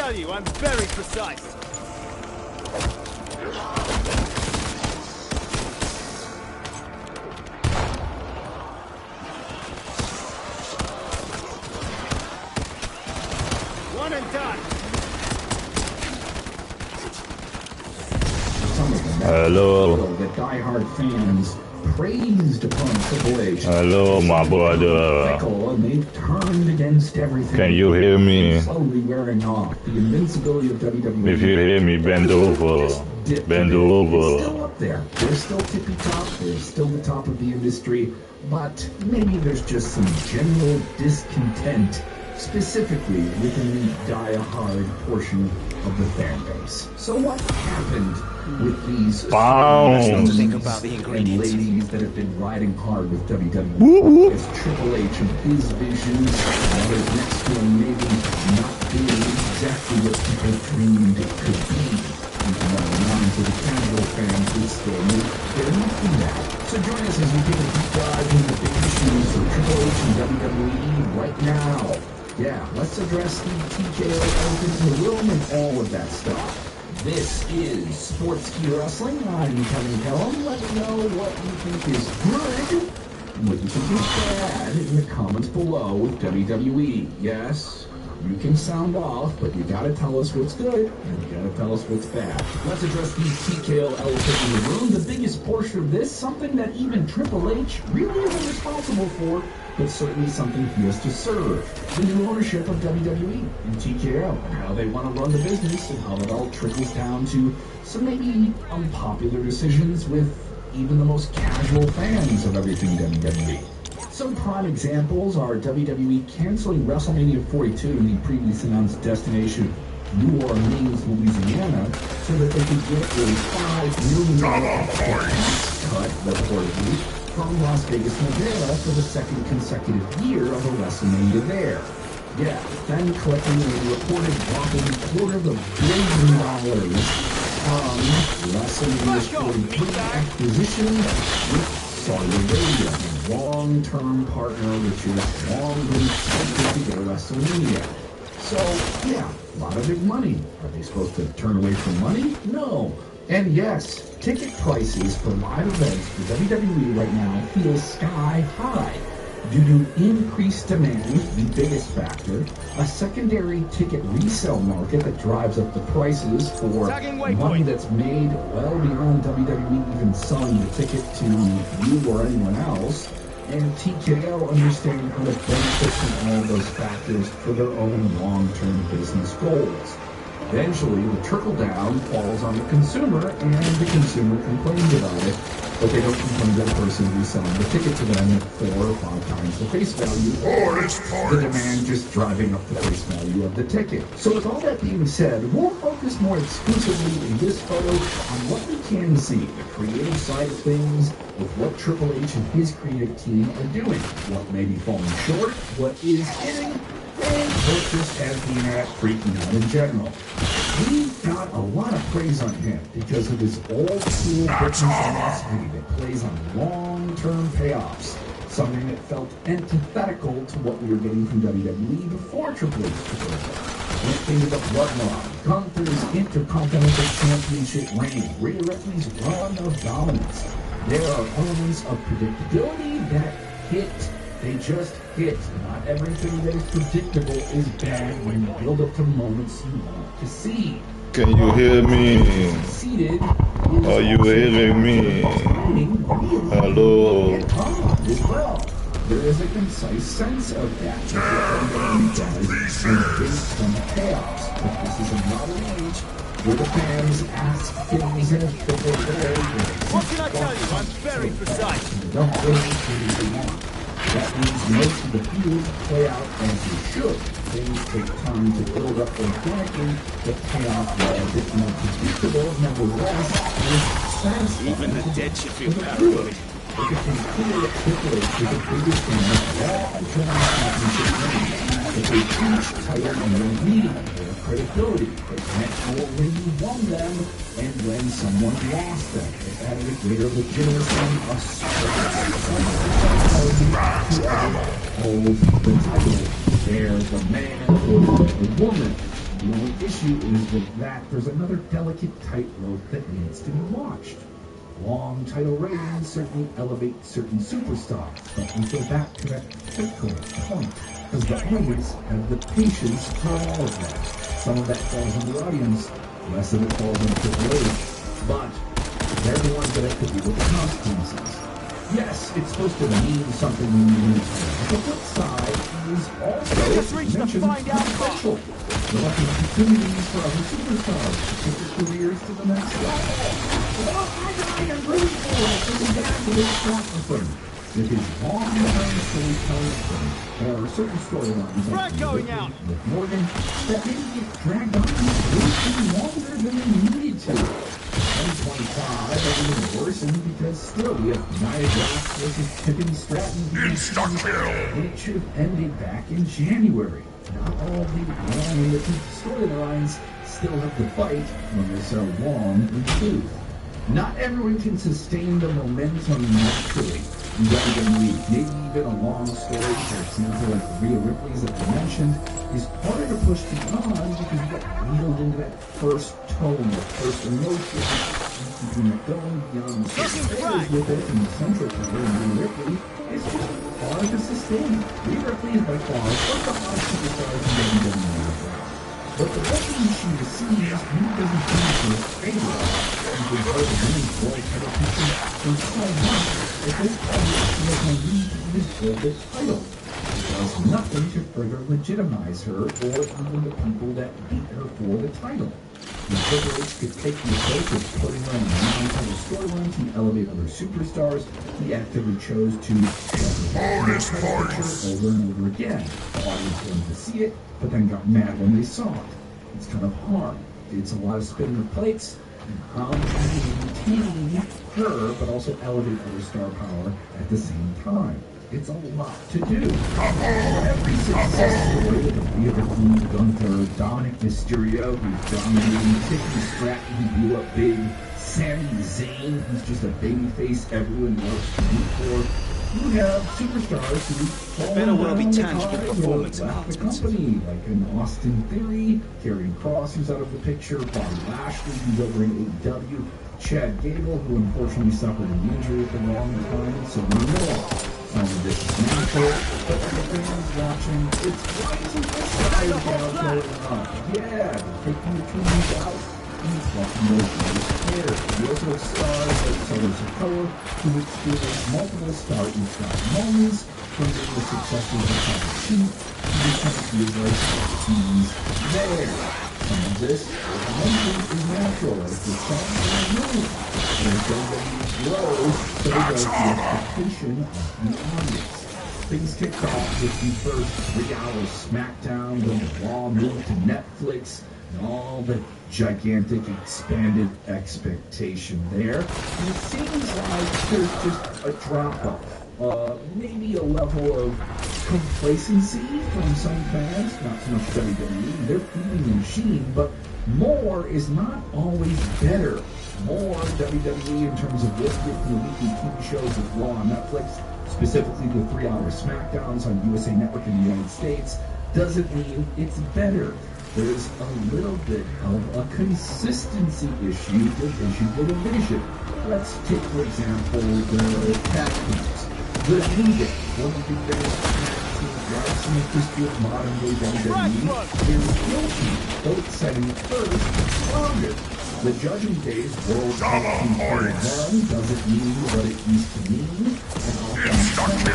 tell you, I'm very precise. One and done. Hello. The diehard fans praised upon Triple H. Hello, my brother. And they've turned against everything. Can you hear me? Slowly wearing off the invincibility of WWE. If you hear me, bend over. Bend over. They're still up there. They're still tippy top. They're still the top of the industry. But maybe there's just some general discontent, specifically within the die-hard portion of the fan base. So what happened with these think about the ingredients and ladies that have been riding hard with WWE? As Triple H and his vision, others next to him maybe not doing exactly what people dreamed it could be. Even though the minds of the casual fans would still make their enough in that. So join us as we take a deep dive into the big issues for Triple H and WWE right now. Yeah, let's address the TKO elephant in the room and all of that stuff. This is Sportskeeda Wrestling. I'm Kevin Kellum. Let me know what you think is good and what you think is bad in the comments below with WWE. Yes, you can sound off, but you gotta tell us what's good and you gotta tell us what's bad. Let's address the TKO elephant in the room. The biggest portion of this, something that even Triple H really isn't responsible for, but certainly something he has to serve. The new ownership of WWE and TKO, and how they want to run the business, and how it all trickles down to some maybe unpopular decisions with even the most casual fans of everything WWE. Some prime examples are WWE canceling WrestleMania 42, the previously announced destination New Orleans, Louisiana, so that they could get a $5 million cut, reportedly, from Las Vegas, Nevada for the second consecutive year of a WrestleMania there. Yeah, then collecting a reported whopping $250 million from WrestleMania 43 acquisition with Saudi Arabia, a long-term partner which has long been expected to go to WrestleMania. So, yeah, a lot of big money. Are they supposed to turn away from money? No. And yes, ticket prices for live events for WWE right now feel sky high due to increased demand, the biggest factor, a secondary ticket resale market that drives up the prices for money that's made well beyond WWE even selling the ticket to you or anyone else, and TKO understanding how to benefit from all those factors for their own long-term business goals. Eventually, the trickle-down falls on the consumer, and the consumer complains about it, but they don't complain to the person reselling the ticket to them at 4 or 5 times the face value, or the demand just driving up the face value of the ticket. So with all that being said, we'll focus more exclusively in this photo on what we can see, the creative side of things, with what Triple H and his creative team are doing, what may be falling short, what is hitting, and what just has the internet freaking out in general. We got a lot of praise on him because of his old-school business philosophy that plays on long-term payoffs, something that felt antithetical to what we were getting from WWE before Triple H took over. When it came to the Bloodline, Gunther's Intercontinental Championship reign, Rhea Ripley's run of dominance, there are elements of predictability that hit. They just hit. Not everything that is predictable is bad when you build up to moments you want to see. Can you hear me? Are you hearing me? Hello? There is a concise sense of that WWE does and based on chaos. But this is a modern age where the fans ask things in a fickle way. What can I tell you? I'm very precise. Don't really do what they want. That means most of the feuds play out as they should. Things take time to build up organically. The payoff, while a bit more predictable, nevertheless, is satisfying. Even the dead should feel paranoid. It became clear that Triple H was the biggest fan of all international championship reigns. That they each titled and were leading their credibility. They meant how when you won them and when someone lost them. It added a greater legitimacy of whoever holds the title. They're the man or the woman. The only issue is with that there's another delicate tightrope that needs to be watched. Long title ratings certainly elevate certain superstars, but we go back to that fickle point, because the audience have the patience for all of that. Some of that falls on the audience, less of it falls on Triple H, but they're the ones that have to deal with the consequences. Yes, it's supposed to mean something when you win it. But the flip side is also Just reach the find out part. potential. There are opportunities for other superstars to take their careers to the next level. Well, I am rooting for it for the guy who is Scotland. With his long-term storytelling thing, there are certain storylines Brad going out. with Morgan that maybe get dragged on way longer than they needed to. 2025 even worsened because still we have Nia Jax versus Tiffany Stratton. Insta-kill! And it should have ended back in January. Not all the long-written storylines still have to fight when they're so long in truth. Not everyone can sustain the momentum naturally in WWE. Maybe even a long story, for example, like Rhea Ripley's that I mentioned, is harder to push beyond because you get needled into that first tone, that first emotion, keeping it going beyond the players with it, and the central player, Rhea Ripley, is just hard to sustain. Rhea Ripley is by far one of the hottest superstars in WWE. But the weapon she receives really doesn't change her favor. She's been part of the women's world title picture for so much that this time she has no need to even hold the title. It does nothing to further legitimize her or even the people that beat her for the title. The Triple H could take the approach of putting her on a non-title storyline to elevate other superstars. He actively chose to shove her over and over again. The audience wanted to see it, but then got mad when they saw it. It's kind of hard. It's a lot of spinning the plates, and how do you maintain her, but also elevate other star power at the same time? It's a lot to do. Every success story of Rhea Ripley, Gunther, Dominic Mysterio, who's dominating, Tiffany Stratton, who blew up big, Sami Zayn, who's just a babyface everyone loves to root for. You have superstars who fall better well be down the tangible tide performance of the enhancements. company, like an Austin Theory, Karrion Kross, who's out of the picture, Bobby Lashley, who's over in AEW, Chad Gable, who unfortunately suffered an injury at the wrong time, so we know some of this is natural, but for the fans watching, it's why isn't this guy going on? Yeah, they're taking the twins out. He's walking those hair. We also have stars like Solo Sikoa, who experienced multiple star moments from being the successors of Top Chief, who kind of feels like he's there. Some of this, as I mentioned, is natural, as the song is moving. And as WWE grows, so does the expectation of the audience. Things kicked off with the first 3-hour SmackDown, then the Raw moved to Netflix, and all the gigantic expanded expectation there. And it seems like there's just a drop-off. Maybe a level of complacency from some fans, not so much WWE. They're feeding the machine, but more is not always better. More WWE in terms of what's with the weekly TV shows with Raw on Netflix, specifically the 3-hour SmackDowns on USA Network in the United States, doesn't mean it's better. There's a little bit of a consistency issue with the division. Let's take, for example, the tag teams. The New Day, one of the greatest tag teams rights in the history of modern day WWE, is guilty, though it's setting it first, stronger. The Judgment Day's World Tag Team Title run doesn't mean what it used to mean, and often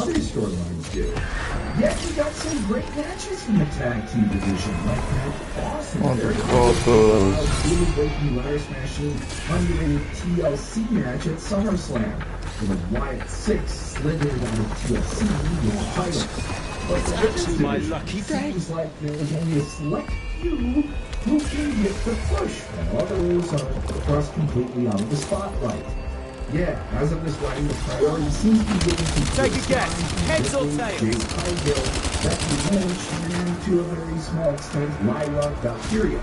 other storylines do. Yet you got some great matches from the tag team division, like that awesome really breaking ladder smashing underrated TLC match at SummerSlam, with Wyatt 6 slithered out of TLC with the title. But the women's my division lucky day. seems like there was only a select few who can get the push, and others are thrust completely out of the spotlight. Yeah, as of this writing, the priority seems to be given to Take a guess. Heads or tails? Jade Cargill, Becky Lynch, and to a very small extent, Lyra Valkyria.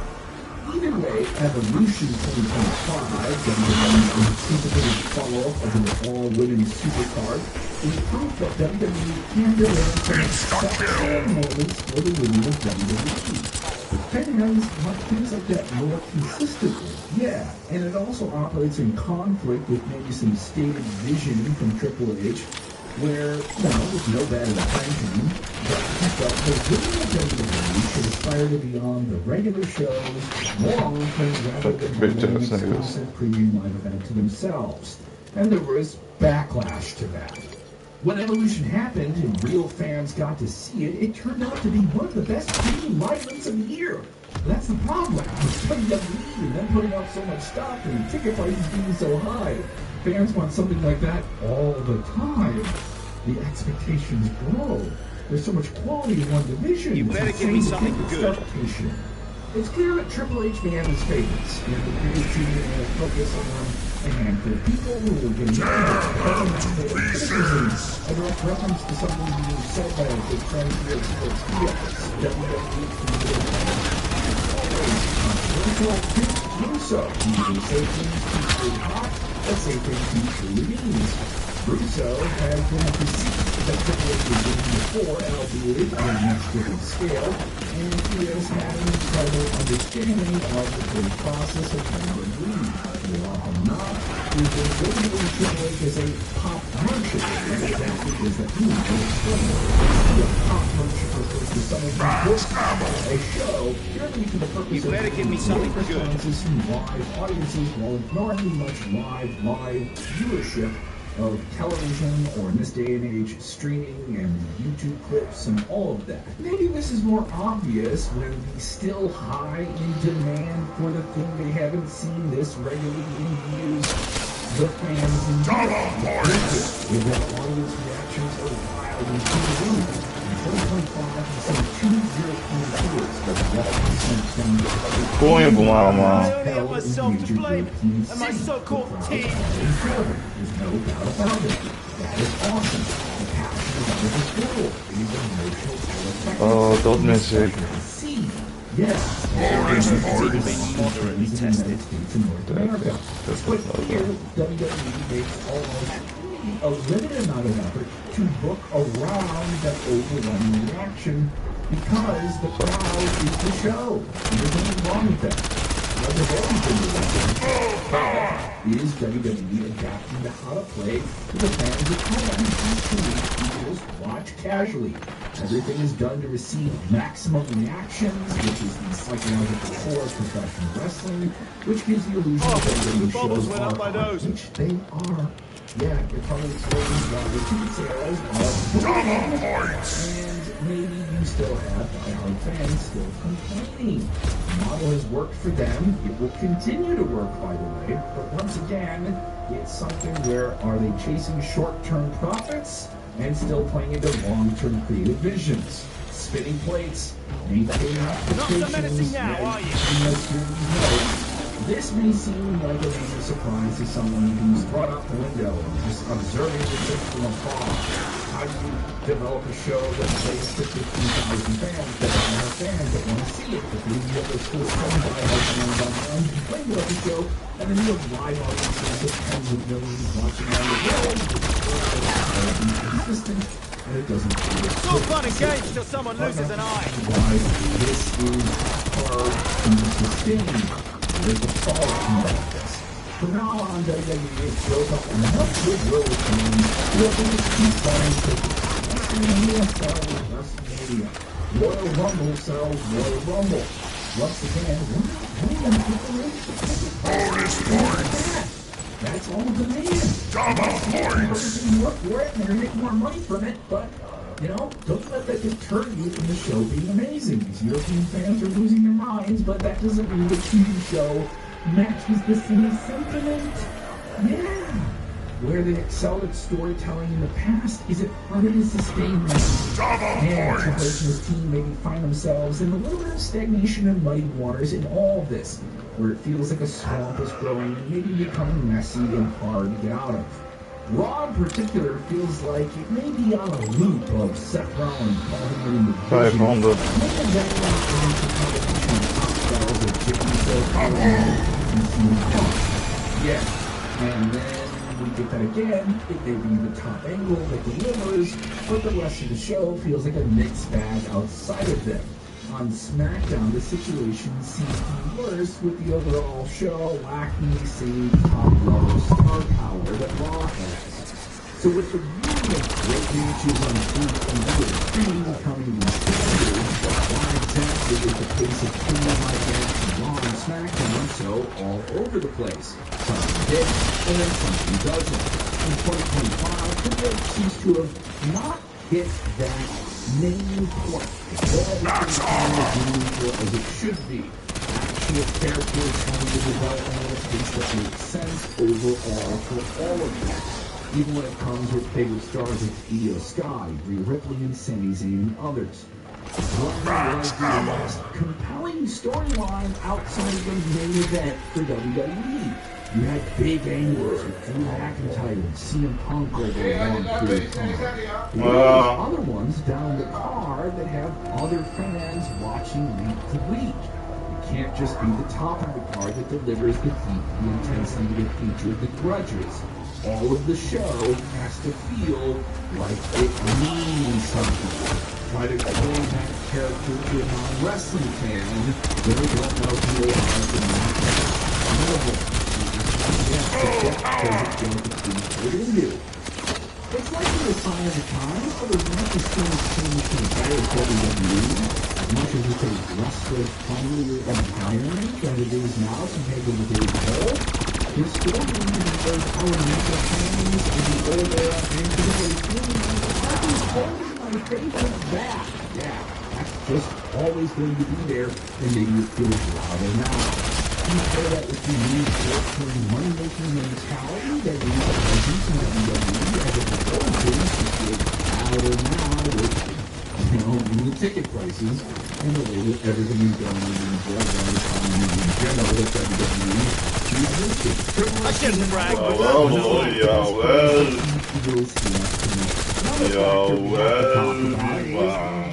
Either way, Evolution 2025, WWE's anticipated follow-up of an all-women's supercard, is proof that WWE can deliver some exceptional moments for the women of WWE. Fans want things like that more consistently, yeah, and it also operates in conflict with maybe some stated vision from Triple H, where, with no bad intention, but he felt the women of WWE should aspire to be on the regular shows more often rather than having an exclusive premium live event to themselves. And there was backlash to that. When Evolution happened and real fans got to see it, it turned out to be one of the best premium live events of the year. That's the problem with WWE and them putting out so much stuff and the ticket prices being so high. Fans want something like that all the time. The expectations grow. There's so much quality in one division. You better give me something good. It's clear that Triple H may have his favorites, and the creative team will focus on a handful of people who will get criticisms. A direct reference to something being said by a good friend here at Sports Theaters. WWE Russo. He can say things truly hot, but say things he truly means. Russo has been at the seat that Triple H was in before, albeit on a much different scale, and he has had an incredible understanding of the creative process of WWE. More often than not, we've been building Triple H as a pop merchant, and that's because that he is the pop merchant refers to someone who works a show purely for the purpose of give me something good. Responses from live audiences while ignoring much live viewership of television, or in this day and age, streaming and YouTube clips and all of that. Maybe this is more obvious when the still high in demand for the thing they haven't seen this regularly in years, the fans enjoy. With their audience reactions are wild and TV. In 2025, we see 2 European tours, but 1% from Comigo, mama. I only have myself to blame and my so-called team. There's no doubt about it. That is awesome. The passion is under control. These emotional Oh, don't miss it. see. Yes. Moderately tested. But here, WWE makes almost a limited amount of effort to book around that overwhelming reaction because the crowd is the show. There's nothing wrong with that. Now, there's everything is WWE adapting to how to play to the fans at home who just watch casually. Everything is done to receive maximum reactions, which is the psychological core of professional wrestling, which gives the illusion that WWE shows are hot, which they are. Yeah, you're probably explaining why the ticket sales are and maybe you still have diehard fans still complaining. The model has worked for them. It will continue to work, by the way. But once again, it's something where are they chasing short-term profits and still playing into long-term creative visions? Spinning plates, maintaining expectations, this may seem like a major surprise to someone who's brought out the window and just observing the trip from afar. How do you develop a show that plays to 15,000 fans that are fans that want to see it? But then you have those full fans online complain about the show, and then you have live audiences of tens of millions watching on the world, which is consistent, and it doesn't feel It's all fun and games till someone loses an eye. Why this is hard to sustain. There's a fallout from this. From now on, WWE built up enough goodwill with fans to at least keep buying tickets. WrestleMania sells WrestleMania. Royal Rumble sells Royal Rumble. Once again, that's all demand. Everything work for it, and they're going to make more money from it, but don't let that deter you from the show being amazing. These European fans are losing their minds, but that doesn't mean the TV show matches the same sentiment. Yeah. Where they excelled at storytelling in the past, is it harder to sustain now? And Triple H and his team maybe find themselves in a little bit of stagnation and muddy waters in all of this, where it feels like a swamp is growing and maybe becoming messy and hard to get out of. Raw in particular feels like it may be on a loop of Seth Rollins calling in the 500. Yeah, and then we get that again. It may be the top angle that delivers, but the rest of the show feels like a mixed bag outside of them. On SmackDown, the situation seems to be worse, with the overall show lacking the same top-level star power that Raw has. So with the really great matches on TV coming in standard, why exactly is the pace of premium events Raw and SmackDown so all over the place? Something hits, and then something doesn't. In 2025, the break seems to have not hit that main point. That's all as it should be. Actual characters having the development at a pace that makes sense overall for all of them. Even when it comes with bigger stars like Io Sky, Rhea Ripley, and Sami Zayn, and others. What was the most compelling storyline outside of the main event for WWE? You had big angles with Drew McIntyre and CM Punk over a long period of time. There were other ones down the card that have other fans watching week to week. It can't just be the top of the card that delivers the heat, the intensity, the feature, the grudges. All of the show has to feel like it means something. Try to explain that character to a non-wrestling fan, they don't know who they are, the match. It's likely a sign of the times, but as much as things change to the better of WWE, as much as it's a wrestler-friendlier environment than it is now compared to the days ago, there's still going to be those elemental fans in the old era and today feeling like I'm holding my favorite back. Yeah, that's just always going to be there, and maybe it feels louder now. You pair that with the new short-term money-making mentality that is present in WWE as a result of things louder now with, the ticket prices and the way that everything is going in the worldwide economy in general at WWE. I shouldn't brag, but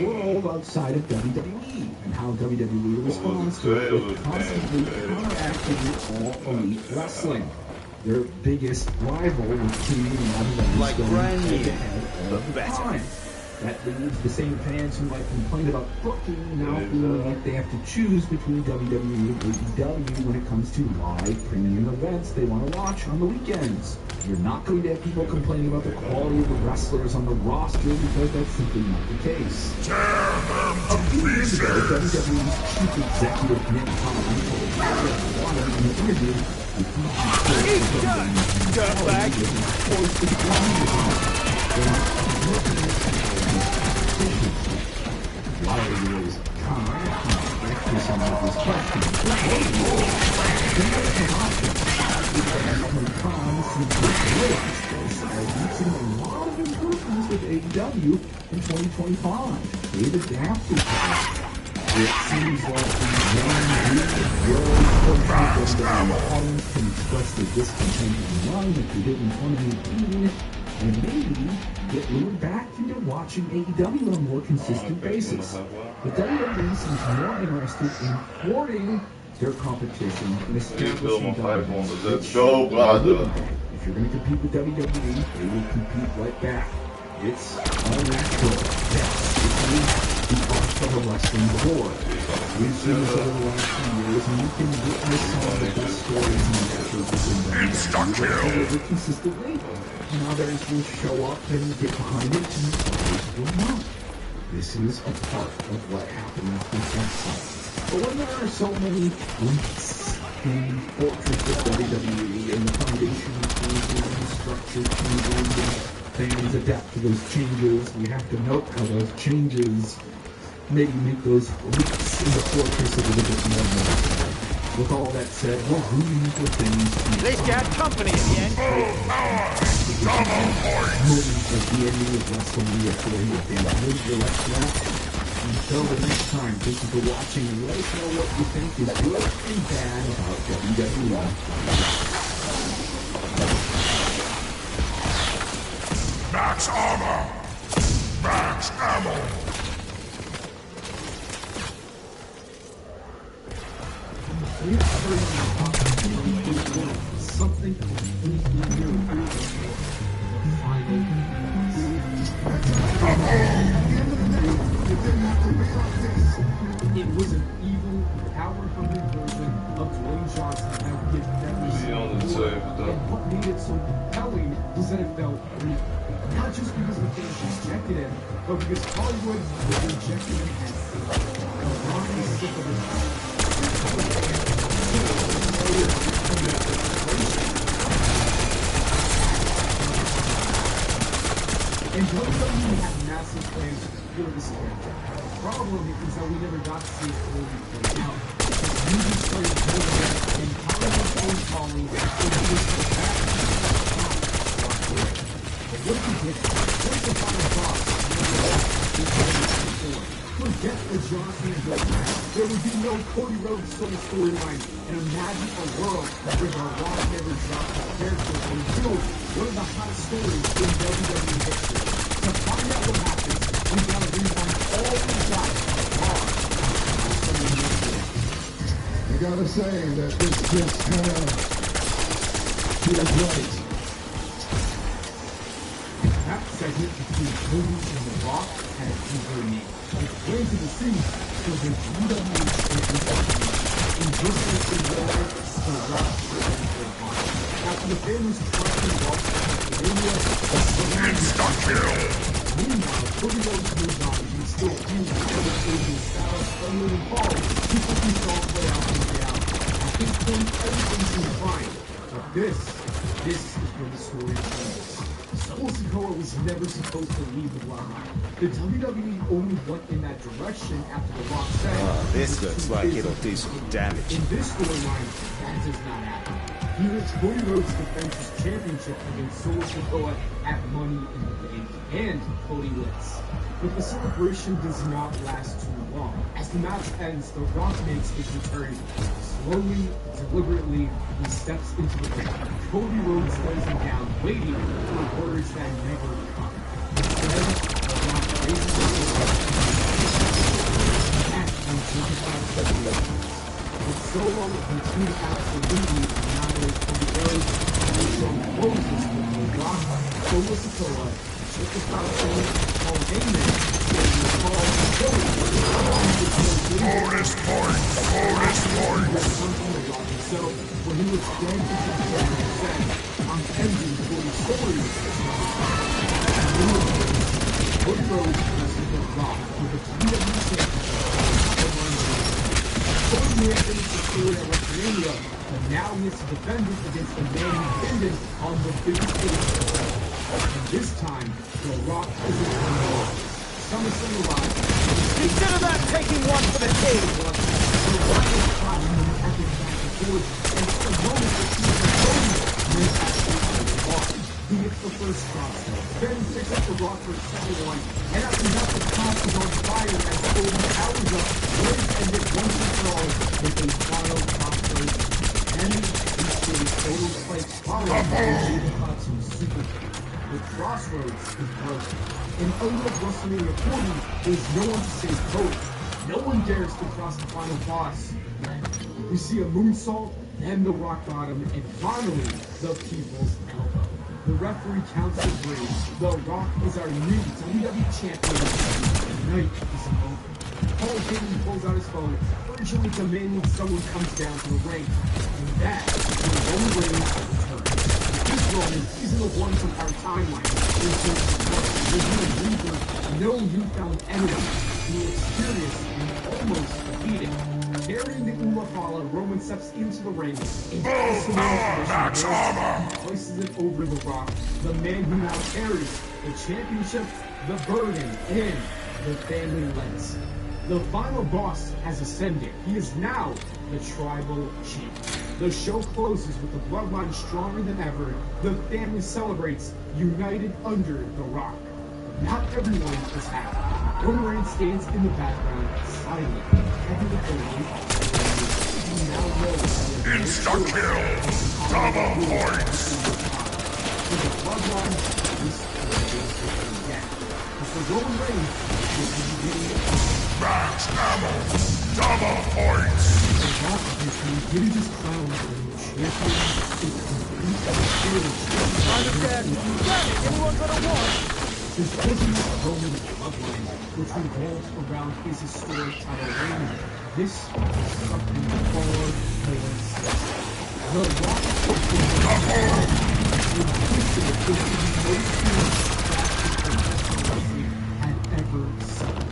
world outside of WWE and how WWE responds to it with constantly counteracting all elite wrestling. Their biggest rival with team and like brand new, but better. That leaves the same fans who might complain about booking now feeling like they have to choose between WWE and AEW when it comes to live premium events they want to watch on the weekends. You're not going to have people complaining about the quality of the wrestlers on the roster because that's simply not the case. A few years ago, WWE's chief executive Nick Khan told Warner in an interview with Dirtbag. While he was kind to some of his questions, reaching a lot of improvements with AEW in 2025. They've adapted to that. It seems like the young audience can express their discontent online like they did in 2018, and maybe get lured back into watching AEW on a more consistent basis. But WWE seems more interested in thwarting their competition and establishing dominance. Let's go, brother. If you're going to compete with WWE, they will compete right back. It's all natural. Yes, it's part of a wrestling board. We've seen this over the last few years, and you can witness some of the best stories and matches within WWE consistently. And others will show up and get behind it, and others will not. This is a part of what happens with wrestling. But when there are so many leaks in the fortress of WWE and the foundation changes and the structure changes and fans adapt to those changes, we have to note how those changes maybe make those leaks in the fortress a little bit more noticeable. With all that said, we're rooting for things to At least you had company at the end. moments at the ending of WrestleMania 40 have been really like that. Until the next time, thank you for watching, and let us know what you think is good and bad about WWE. Max armor! Max ammo! Something completely new. The final boss. It was an evil, power-hungry version of Dwayne Johnson that would get and what made it so compelling was that it felt real. Not just because the fans rejected him, but because Hollywood was rejecting him as the Rock is sick of his and WWE had massive plans for this character. The problem is that we never got to see it fully played out. The movie started building and Hollywood phone calling and he was back. But what if he did? What if the final boss forget the Johnson and Johnson? There would be no Cody Rhodes solo storyline, and imagine a world where the Rock never dropped his character and built one of the hottest stories in WWE history. To find out what happens, we gotta rewind all the shots of Raw. I gotta say that this just kind of feels right. That segment between Cody and The Rock had a deeper name. It planted the seed for the WWE in just as the world, The Rock presented for Rock. After the family's trusting Rock to WrestleMania, Insta-kill! meanwhile, Cody Rhodes moved on and he's still huge for the aging styles of Logan Paul. He quickly saw it play out and play out. At this point, everything seemed fine. But this is where the story changes. Solo Sikoa was never supposed to leave the bloodline. The WWE only went in that direction after The Rock said, this looks like it'll do some damage. in this storyline, that does not happen. Here, Cody Rhodes defends his championship against Solo Sikoa at Money in the Bank, and Cody wins. But the celebration does not last too long. As the match ends, The Rock makes his return. Slowly, deliberately, he steps into the ring. Cody Rhodes lays him down, waiting for words that never come. Instead, The Rock raises his hand but so long as he treated absolutely annihilate Cody Rhodes, and so closes with The Rock, Solo Sikoa, took the power Paul Heyman, and the Paul Bonus points! Bonus points! So, when he was dead in the ground, he said, I'm ending Cody's story. Cody Rhodes versus The Rock with the WWE Championship. Cody may have finished the story at WrestleMania, but now he has to defend it against the man who pinned him on the biggest stage. And this time, The Rock isn't going to lose. SummerSlam arrives. Consider that taking one for the team. The Rock is trying to epic back and forth, and it's the moment that he can may actually take the bar. He gets the first cross, then picks up The Rock for a second one, and after that, the top is on fire as Cody powers up, wins and gets once and for all with a final top first. Then he stays total spikes following the cuts and super kick. The crossroads is broken. In unlike WrestleMania 40, there's no one to save Cody. No one dares to cross the final boss. We see a moonsault, then the rock bottom, and finally, the people's elbow. The referee counts the three. The Rock is our new WWE champion. The night is over. Paul Heyman pulls out his phone, urgently demanding someone comes down to the ring. And that is when Roman Reigns returns. This Roman isn't the one from our timeline. There's no Reaper, no newfound enemy. He looks furious and almost defeated. Carrying the Umafala, Roman steps into the ring and places it over The Rock, the man who now carries the championship, the burden, and the family legacy. The final boss has ascended. He is now the tribal chief. The show closes with the bloodline stronger than ever. The family celebrates, united under The Rock. Not everyone is happy. Roman Reigns stands in the background, silent, heavy with the weight. We now know that Insta-kill! Double points! For the bloodline, this is the Roman Reigns is the beginning of Max ammo! Double points! The Rock obviously didn't just crown the champion, it completely changed. Understand? Damn it, anyone but a war! This wasn't a Roman bloodline, which revolves around his historic title reign. This was something far more serious. The Rock was the had ever seen.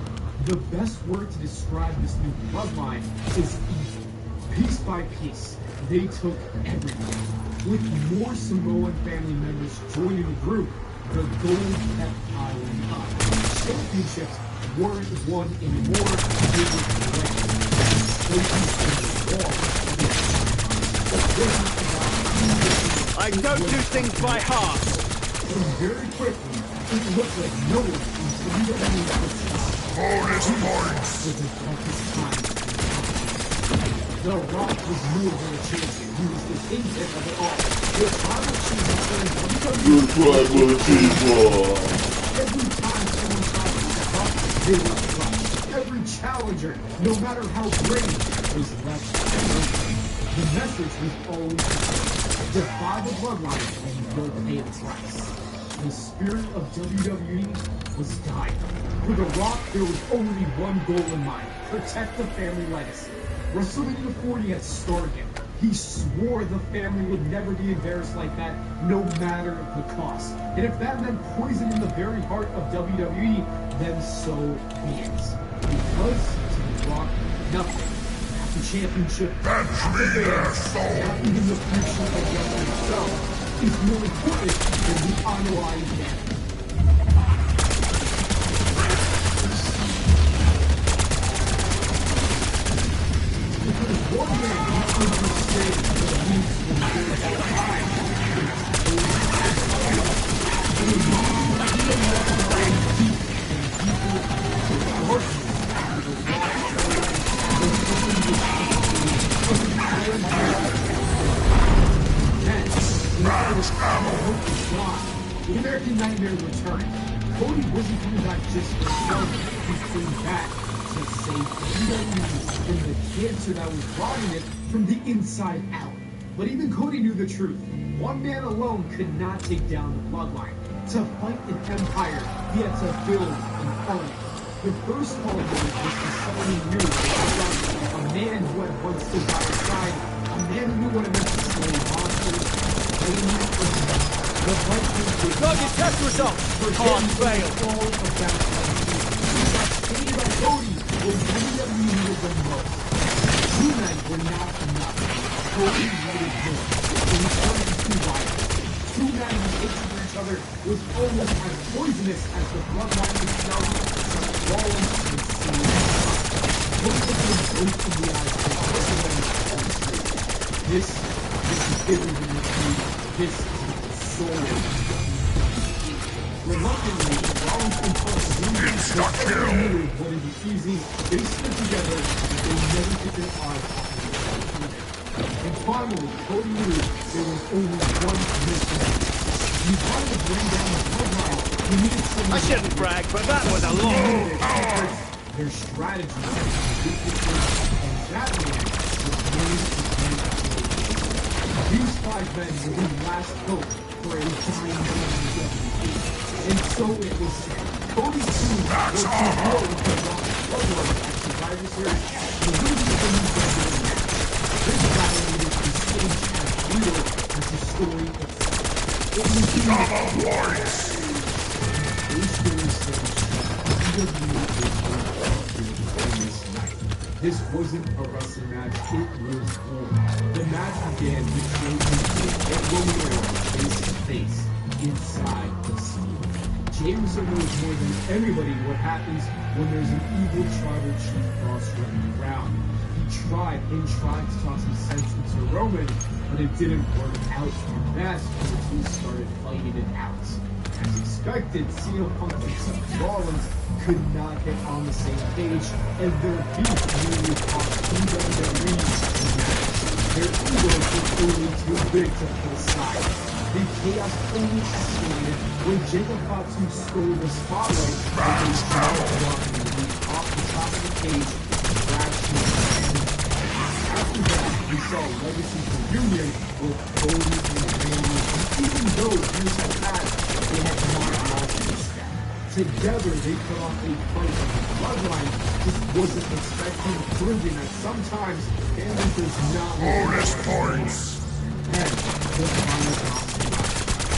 The best word to describe this new bloodline is evil. Piece by piece, they took everything. With more Samoan family members joining the group, the gold kept piling up. Championships weren't won anymore, they were collected. Places in the wall. I don't do things by half! And very quickly, it looked like no one in WWE Bonus points! was the toughest time. The Rock was more than a champion. He was the kingpin of it all. The tribal chief Good tribal people. every time someone tried to step up, they were crushed. Every challenger, no matter how great, was left broken. The message was always the same. Defy the bloodline and you'll pay the price. The spirit of WWE was dying. For The Rock, there was only one goal in mind: protect the family legacy. WrestleMania 40 had scarred him. He swore the family would never be embarrassed like that, no matter the cost. And if that meant poison in the very heart of WWE, then so be it. Because to The Rock, nothing. Not the championship, not the fans, not even the future of wrestling itself is more important than the underlying damage. One man who understands the needs of the time. The American Nightmare returned. Cody wasn't coming back just for himself. He came back to save WWE from the cancer that was rotting it from the inside out. But even Cody knew the truth. One man alone could not take down the bloodline. To fight an empire, he had to build an army. The first call was to someone he knew, a man who had once stood by his side, a man who knew what it meant to slay monsters. The fight was Target test results! Can't fail! all about stated by Cody when WWE needed them most. Two men were not enough. Cody needed more. So he turned to two rivals. Two men who hated for each other was almost as poisonous as the bloodline itself, such Rollins and Cena. Cody looked them both in the eyes and forced them to see. This is bigger than the truth. This is the soul. Reluctantly, Rollins and Cena knew what would be easy. They stood together, but they never took their eyes off of each other. And finally, Cody knew there was only one mission. He wanted to bring down the bloodline. He needed someone. I shouldn't brag, but that was a long... Their strategy and that man was willing to bring it. These five men were the last hope for a giant WWE. And so it was said. Cody's team was to war with the Rock bloodline at Survivor Series. The losing of the new WWE. This battle needed to be staged as real as the story itself. It was Double points! these stories said this wasn't a wrestling match, it was war. The match began with Jey and Roman face to face inside the scene. Jey Uso knows more than anybody what happens when there's an evil tribal chief boss running around. He tried to talk some sense into Roman, but it didn't work out in that, and the two started fighting it out. As expected, CM Punk and Rollins could not get on the same page, and their beef nearly cost WWE the match. Their egos were only too big to put aside. The chaos only escalated when Jacob Fatu stole the spotlight and they started walking off the top of the cage and crashed into the After that, we saw a legacy reunion with Cody and Randy, and even though years had passed, they had not lost respect. Together, they put on a fight that the bloodline just wasn't expecting, proving that sometimes family does not Bonus points! And the final boss,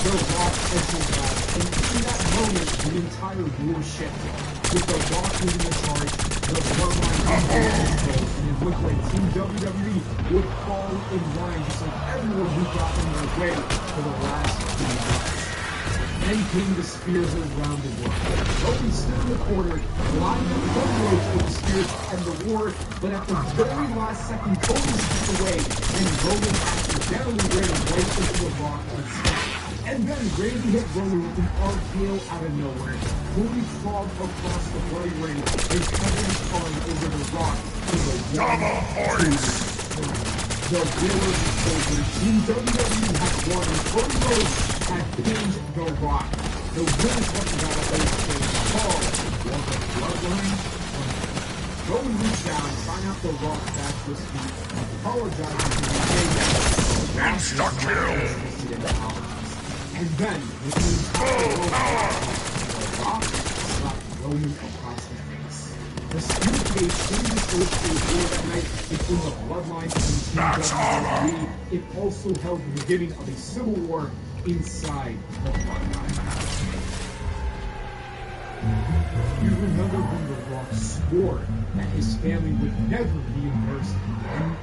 the Rock entered back, and in that moment, the entire war shifted. With the Rock leading the charge, the bloodline control, and it looked like Team WWE would fall in line just like everyone who got in their way for the last 2 months. Then came the spears around the world. Cody stood in the corner, lined up one rope for the spears and the war, but at the very last second, Cody stepped away, and Roman accidentally ran right into the Rock instead. And then Randy hit Roman with an RKO out of nowhere. Cody crawled across the bloody ring and covered his arm over the Rock for the Double points! The winner is over. Team WWE had won, and Cody Rhodes had pinned the Rock. The winners of the battle is Paul, while the bloodline won. Roman reached down, trying out the Rock back to his feet, apologizing for the mistake. Insta-kill! And then, with the entire the Rock slapped Roman across the face. The spear cage didn't just illustrate a war that night between the bloodline and Team WWE. It also held the beginning of a civil war inside the bloodline. You remember when the Rock swore that his family would never be embarrassed again?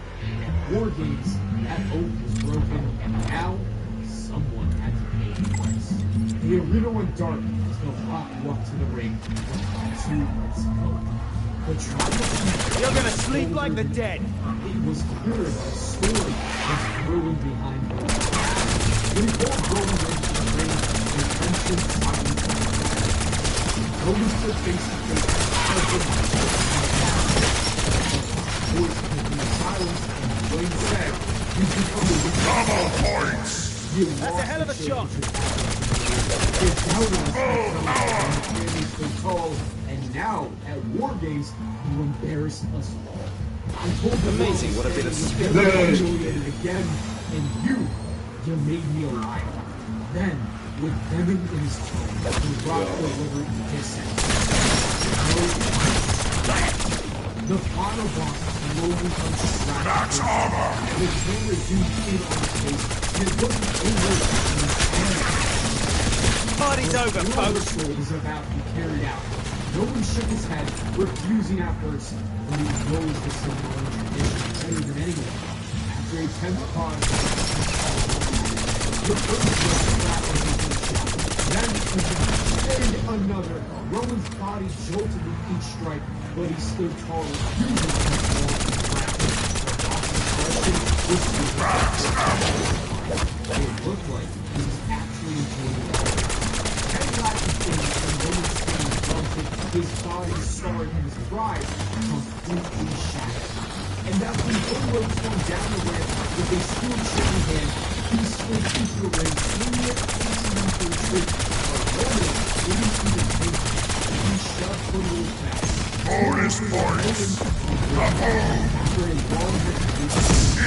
At War Games, that oath was broken, and now someone had to pay the price. The arena went dark as the Rock walked to the ring and Fatu was cold. The tribal You're gonna sleep like the dead. It was clear that a story was brewing behind the Rock. When he pulled Roman into the ring, the tension silently fell. Roman stood face to face with voice breaking the silence, and Wayne said, "You become the Double points! That's a hell of a shot. So tall, and now at War Games, you embarrassed us all. I told the Amazing what a bit of skill. humiliated again, and you made me a liar. Then, with venom in his tone, the Rock delivered his sentence. The final boss slowly unstrapped. Max armor! The camera zoomed in on his face, and it wasn't over in his hand. Party's over, The folks. ritual was about to be carried out. No one shook his head, refusing at first, but he knows the Samoan tradition better than anyone. After a tense pause, the first was slapped on his shot. Then another. Roman's body jolted with each strike, but he stood tall, refusing to fall to the ground. It looked like he was actually enjoying it. His body scarred and his pride completely shattered. And that's when Cody swung down the ramp with a steel chair in hand. He slid into the ring, swinging it, facing him for a trick. But Roman didn't even think it. He shoved Cody's back. Bonus points! After a long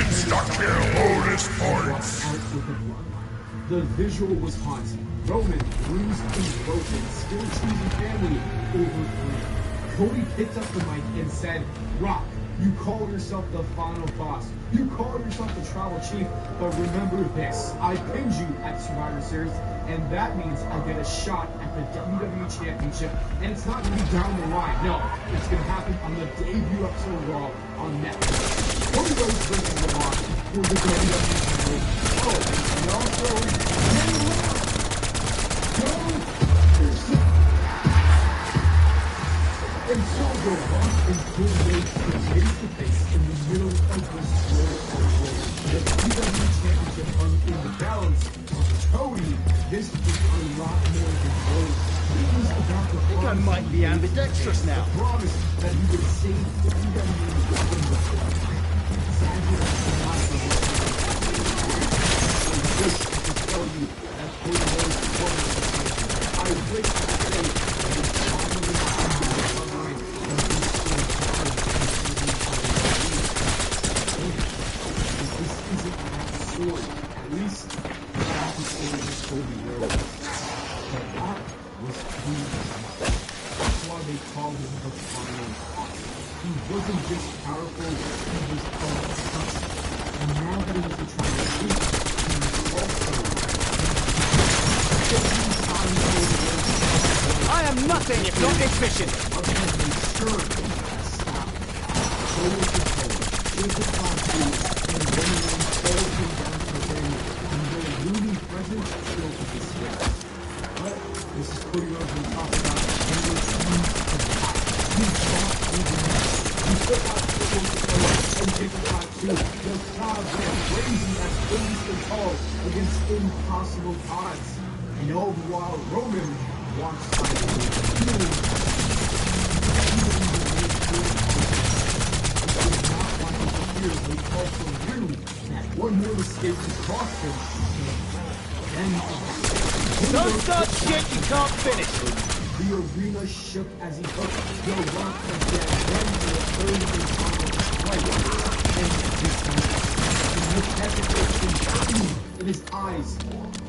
Insta-kill! Bonus points! out with the bloodline. The visual was haunting. Roman, bruised and broken, still choosing family over freedom. Cody picked up the mic and said, "Rock, you call yourself the final boss. You call yourself the tribal chief, but remember this. I pinned you at Survivor Series, and that means I get a shot at the WWE Championship, and it's not going to be down the line. No, it's going to happen on the debut episode of Raw on Netflix." Cody Rhodes versus The Rock for the WWE title. Oh, and also, and so the Rock and Cody Rhodes were face to face in the middle of this Royal Rumble. The WWE Championship hung in the balance. Cody, this is a lot more than Rhodes. It was about the I might be ambidextrous now. promise that he would save WWE from the bloodline. Sadly, that's not the case. tell you that Cody Rhodes won the title. I wish I could say that he's probably on the line and he's still battling this isn't that story. At least not the story of Cody Rhodes. But that was Cody Rhodes. That's why they called him the final boss. He wasn't just powerful, he was untouchable. And now that he was the triumphant, he was also I am nothing if not efficient. This is Cody Rhodes when we talk about he still got and take a lot too. The crowd went crazy as Cody stood tall against impossible odds. And all the while Roman walks by they also knew that one more mistake could cost him. Don't start shit you can't finish. The arena shook as he hooked the Rock again, then to the third and final strike. And this time, with hesitation in his eyes,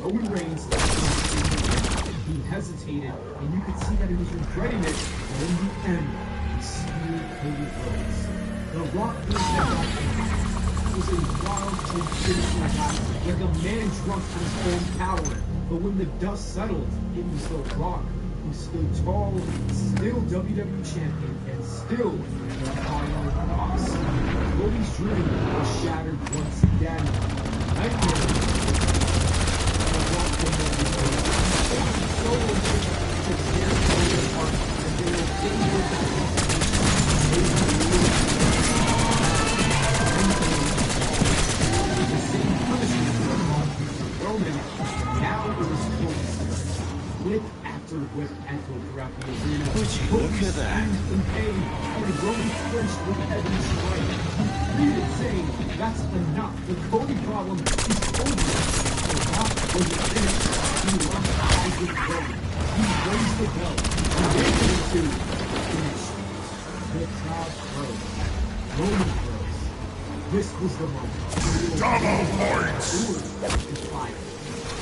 Roman Reigns, he hesitated, and you could see that he was regretting it, but in the end, he speared Cody Rhodes. The Rock was a wild transition like a man drunk on his own power. But when the dust settled, it was The Rock who stood tall, still WWE champion, and still the final boss. Cody's dream was shattered once again. Nightmare. The Rock so to tear Cody apart, and they will gain the same punishment for Roman. Now it was Cody's whip after whip echoed throughout the arena. Would you look at that? In pain, and Roman flinched with every strike. He pleaded, saying, "That's enough. The Cody problem is over." The Rock was finished. He locked eyes with Roman. He raised the bell. He raised it to finish. The crowd froze. Roman froze. This was the moment. Double points! Fire.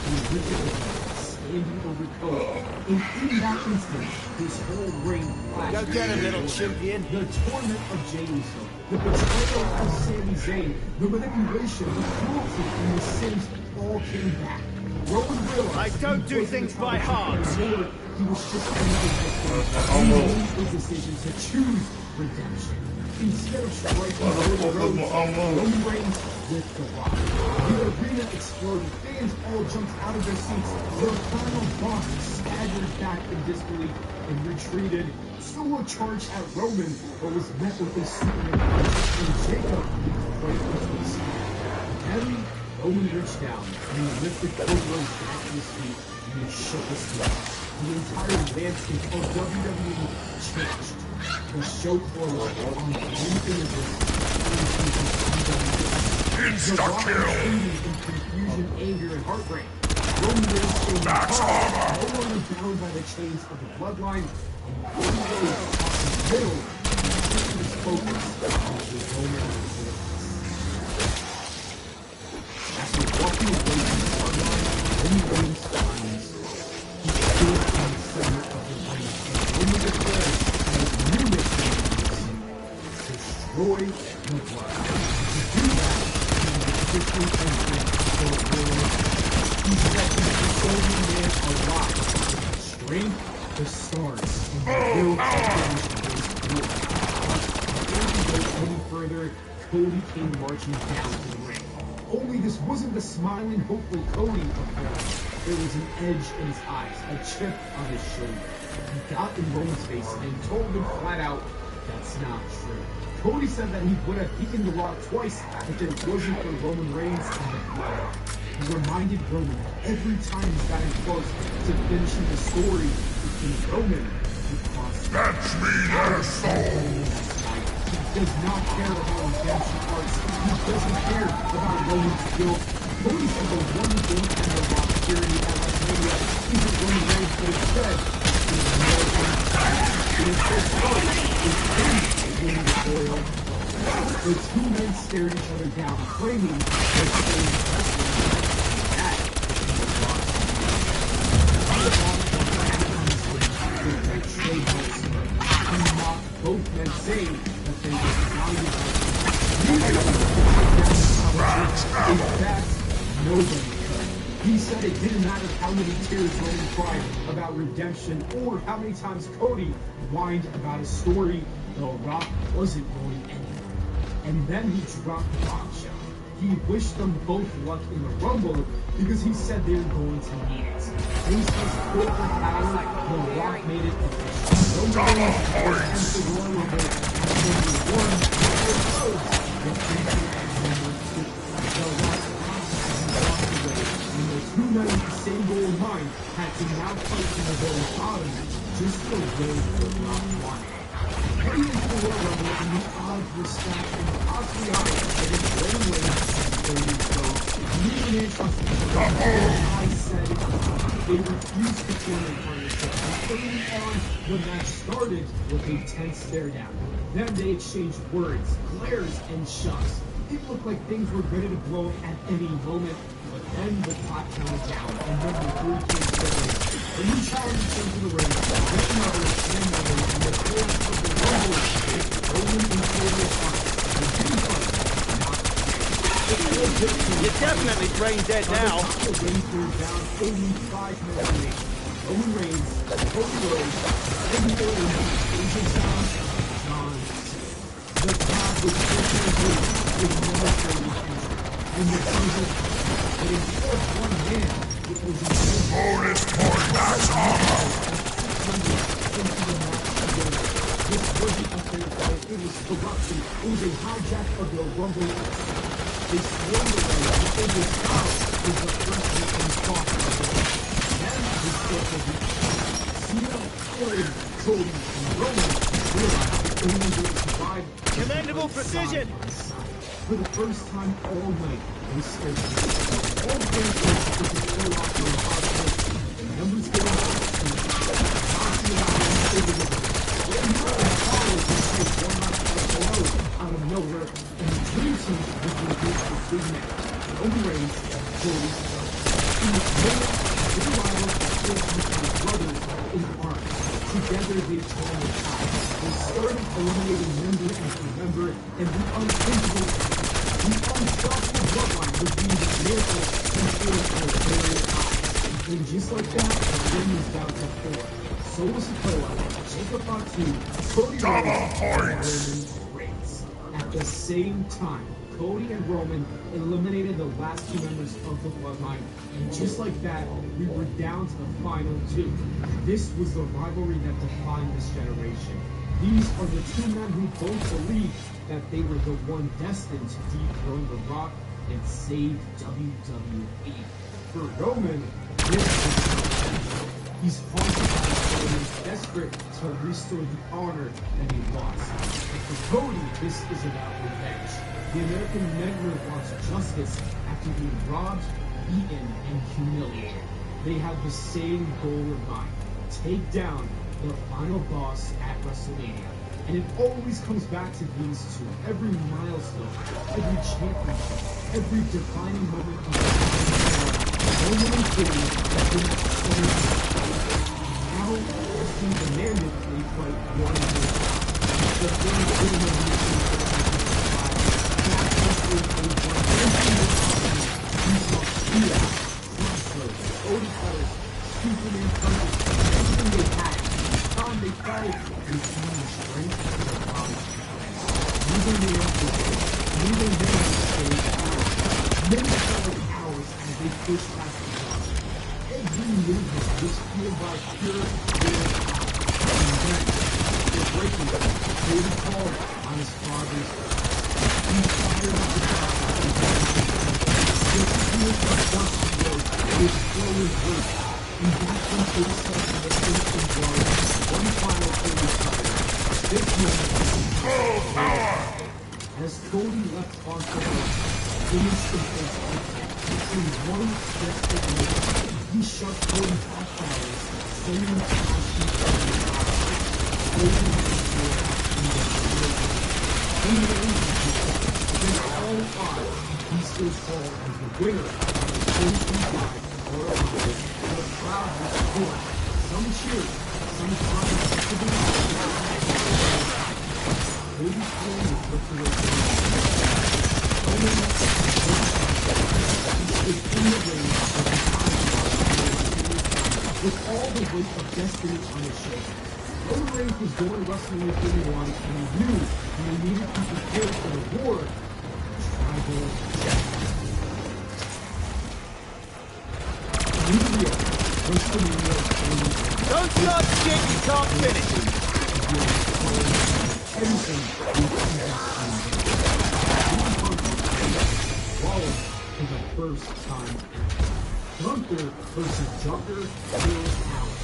He lifted his hand, standing over Cody. And in that instant, his whole brain flashed. Go get him, little champion. The torment of Jey Uso, the betrayal of Sami Zayn, the manipulation, the cruelty, and the sins all came back. Roman realized I don't do things by heart. He was just another victim. He made the decision to choose redemption. Instead of striking Roman Reigns with The Rock. The arena exploded. Fans all jumped out of their seats. The final boss staggered back in disbelief and retreated. Still charged at Roman, but was met with a sickening punch, and Jacob right into his feet. Heavy, Roman reached down and he lifted Cody Rhodes back to his feet and he shook his feet. The entire landscape of WWE changed. The show closed on the images. Insta-kill! In confusion, anger, and heartbreak. Roman Reigns stayed calm, no longer bound by the chains of the bloodline, and Cody Rhodes caught in the middle and shifted his focus onto the Roman Reigns. After walking away from the bloodline, Roman Reigns finds he stood in the center of the ring, and Roman declared that his new mission is destroy the blood. To do that, he said he's the only man alive. Strength, the stars, and the will to finish this war. Before he goes any further, Cody came marching down to the ring. Only this wasn't the smiling, hopeful Cody before. There was an edge in his eyes, a chip on his shoulder. He got in Roman's face and told him flat out, that's not true. Cody said that he would have beaten The Rock twice if it wasn't for Roman Reigns and the blood. He reminded Roman that every time he's gotten close to finishing the story between Roman and cost. Fetch me their soul! He does not care about redemption arcs. He doesn't care about Roman's guilt. Cody said the one thing and The Rock security at WrestleMania isn't Roman Reigns, but instead, it is his first is him winning the title. The two men stared each other down, claiming that they were wrestling. That is both men saying that they were valuable. In fact, nobody could. He said it didn't matter how many tears Roman cried about redemption or how many times Cody whined about a story, The Rock wasn't going anywhere. And then he dropped the bombshell. He wished them both luck in the Rumble because he said they were going to need it. Based on corporate power, The Rock made it official. Roman Reigns the Royal Rumble at number 1 and the number 2. The Rock walked away, and the two men with the same goal in mind had to now fight from the very bottom just the way The Rock wanted. Heading into the Royal Rumble, and the odds were stacked in the odds-free odds against Roman Reigns and Cody Rhodes. I said they refused to turn their partnership, and early on, the match started with a tense stare-down. Then they exchanged words, glares, and shoves. It looked like things were ready to blow at any moment, but then the clock counted down, and then the three came forward. The new challenger came to the ring, then another, and another, and the fourth of the Rumble is Roman and Cody apart. The two fight, You're definitely brain dead now. Down only 5 minutes remaining. Roman Reigns, Cody Rhodes, Eddie Orton, AJ Styles, John Cena. The crowd was pushing with never fairly injured. And the Jesus, but instead of one man, it was a Bonus point, that's all! This wasn't a fair fight, it was corruption. It was a hijack of the Rumble. They swarmed away, and AJ Styles was the first one in spot. Then they circled the Cena, Orton, Cody, and Roman realized that only they would survive. Commendable precision! For the first time all night, they scared them. All fans were to throw off their hospital. The numbers get up, and the boxing out and over the way. Then Roman followed to take one last out of nowhere, and the dream team was reduced to big match. Roman Reigns, Cody, in the moment, their rivals were still become brothers in arms. Together they turned the tide. They started eliminating member after member, and the unthinkable, the unstoppable bloodline was being dismantled until it was very high. And just like that, the ring was down to 4. Solo Sikoa, Jacob Fatu, Cody Rhodes, and Roman Reigns. At the same time, Cody and Roman eliminated the last 2 members of the bloodline, and just like that, we were down to the final 2. This was the rivalry that defined this generation. These are the 2 men who both believed that they were the one destined to dethrone The Rock and save WWE. For Roman, this is he's haunted by his and desperate to restore the honor that he lost. And for Cody, this is about revenge. The American network wants justice after being robbed, beaten, and humiliated. They have the same goal in mind: take down the final boss at WrestleMania. And it always comes back to these two. Every milestone, every championship, every defining moment of the Roman and Cody have been now wrestling demanded they fight one another. The third video of the Cody Cutters, Superman punches, everything they had. Time they fight, they found the strength of their body. Neither man was neither man stayed out. Minutes felt like hours as they pushed past the boss. Every movement was fueled by pure will power. And then, they're breaking them. Cody called on his father's he fired up the top of the dust road was slowly hurt. And that's when Cody started to make instant blood. One final Cody fire. This moment Full power! as Cody left onto the road, instant was in one desperate move. he shut Cody off balance, sending him crashing to the top. Cody was against all odds, he stood tall as the winner of the 2025 World Rumble, and the crowd was full. Some cheered, some cried to be Cody's hand was lifted over the he stood in the ring with all the weight of destiny on his shoulders. Roman Reigns was going to WrestleMania 31, and he knew he needed to prepare for the war of tribal WrestleMania 31. Don't start shit you can't finish. Everything Rollins for the first time. Gunther versus Junker Bill Allen.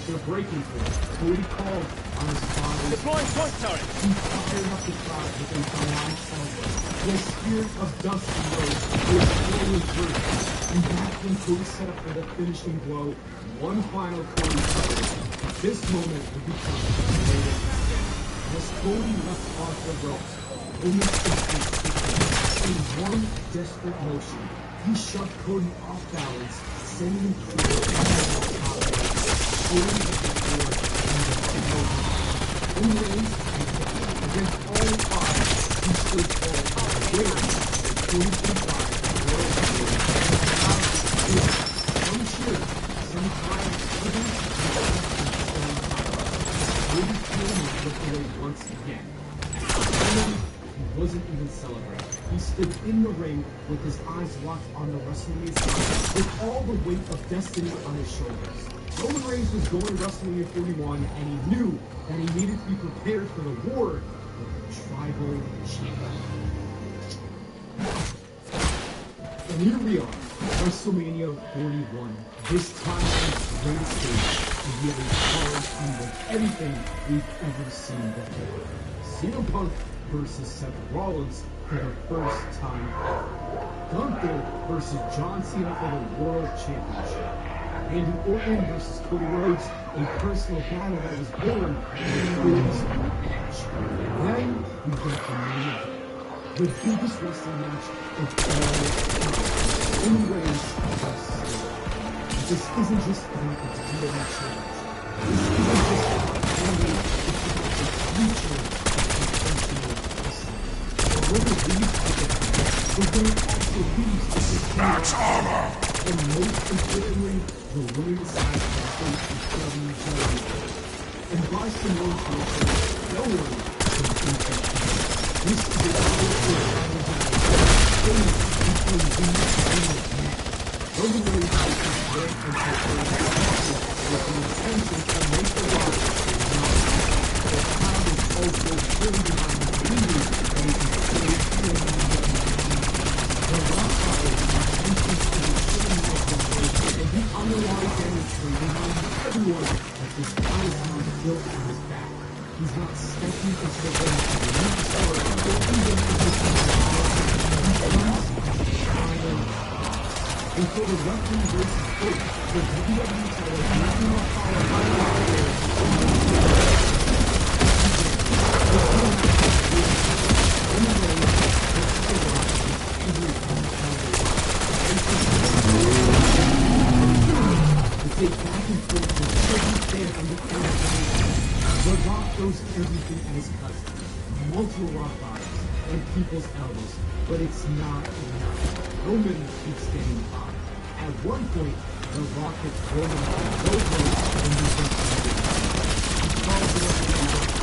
They're breaking point. Cody called on his father. Deploying point turret. He fired up the crowd with a dynamic elbow. The spirit of Dusty Rhodes was slowly through. And that's when Cody set up for the finishing blow. One final Cody cover. This moment would become the greatest match. As Cody left off the ropes, almost in one desperate motion, he shoved Cody off balance, sending him through the top. Cody was the floor and the Reigns, against all odds, he stood tall as the winner of the 2025 World Rumble. Some cheered, some cried, others Cody's hand was lifted away once again. He wasn't even celebrating. He stood in the ring with his eyes locked on the WrestleMania stage with all the weight of destiny on his shoulders. Roman Reigns was going to WrestleMania 41, and he knew that he needed to be prepared for the war with the tribal champion. And here we are, WrestleMania 41. This time on the greatest stage, and we have a hard unlike everything we've ever seen before. CM Punk versus Seth Rollins for the first time. Gunther versus John Cena for the World Championship. Randy Orton versus Cody Rhodes, a personal battle that was born in this match. And then we get the main event, the biggest wrestling match of all time. Roman Reigns versus Cena. This isn't just about the WWE Championship. This isn't just about Randy, it's about the future of professional wrestling. Whether these are the best, but they also lose to the Max armor! and most importantly, the winning side of the fate is WWE. And by some words no one can beat that. This is a critical final battle. Between these men. Roman Reigns is great and with the intention to make the rock the crowd is also fully behind the leader and he can stay in the rock fire entrance to the city of the world and the underlying chemistry reminds everyone that this guy is not built on his back. He's not stepping into the ring to the new story or even to the until the referee versus Cody, the WWE title is not going to follow It's a back and forth with every fan on the internet. The Rock throws everything at his cousin, multiple rock bottoms and people's elbows, but it's not enough. Roman keeps getting hot. At one point, the Rock hits Roman on the elbow and he's up to the He calls it up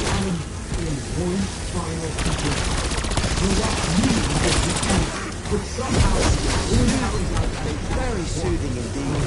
and in one final kick. The Rock knew he was the end, but somehow Roman carries out a very soothing indeed.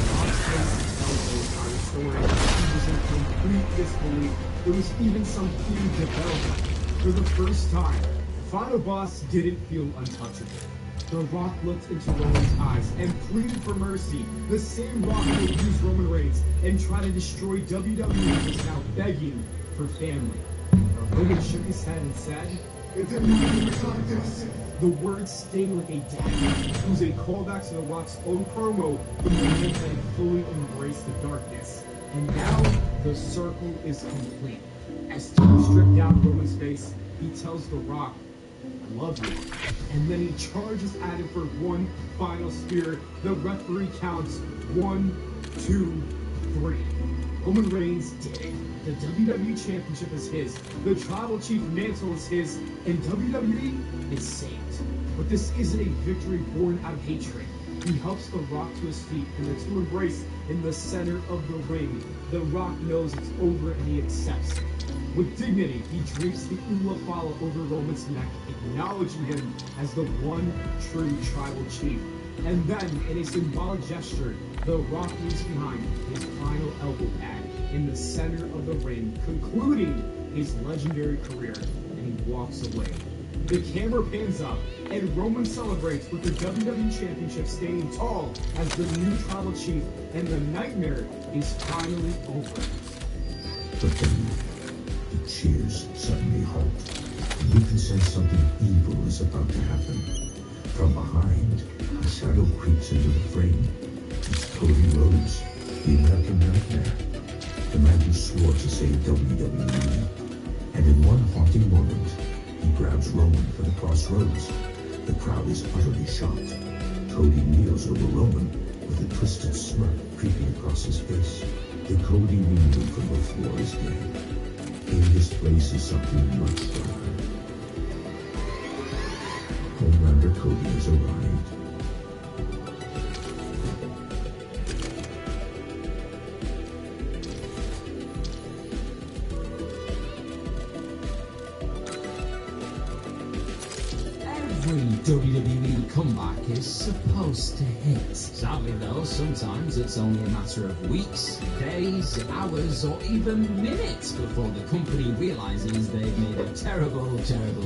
He was in complete disbelief. There was even some huge development. For the first time, the final boss didn't feel untouchable. The Rock looked into Roman's eyes and pleaded for mercy. The same Rock who used Roman Reigns and tried to destroy WWE is now begging for family. But Roman shook his head and said, It didn't matter like this. The words sting like a dagger, it was a callback to The Rock's own promo from the man that had fully embraced the darkness. And now, the circle is complete. As Tony stripped down Roman's face, he tells The Rock, "I love you." And then he charges at him for one final spear. The referee counts 1, 2, 3. Roman Reigns did it. The WWE Championship is his. The Tribal Chief mantle is his. And WWE is saved. But this isn't a victory born out of hatred. He helps The Rock to his feet, and the two embrace in the center of the ring. The Rock knows it's over, and he accepts. With dignity, he drapes the Ula Fala over Roman's neck, acknowledging him as the one true Tribal Chief. And then, in a symbolic gesture, The Rock leaves behind his final elbow pad in the center of the ring, concluding his legendary career, and he walks away. The camera pans up, and Roman celebrates with the WWE Championship standing tall as the new Tribal Chief, and the nightmare is finally over. But then, the cheers suddenly halt, and you can sense something evil is about to happen. From behind, a shadow creeps into the frame. It's Cody Rhodes, the American Nightmare, the man who swore to save WWE. And in one haunting moment, he grabs Roman for the crossroads. The crowd is utterly shocked. Cody kneels over Roman with a twisted smirk creeping across his face. The Cody we knew from before is dead. In his place is something much darker. Homelander Cody has arrived. Every WWE comeback is supposed to hit. Sadly though, sometimes it's only a matter of weeks, days, hours, or even minutes before the company realizes they've made a terrible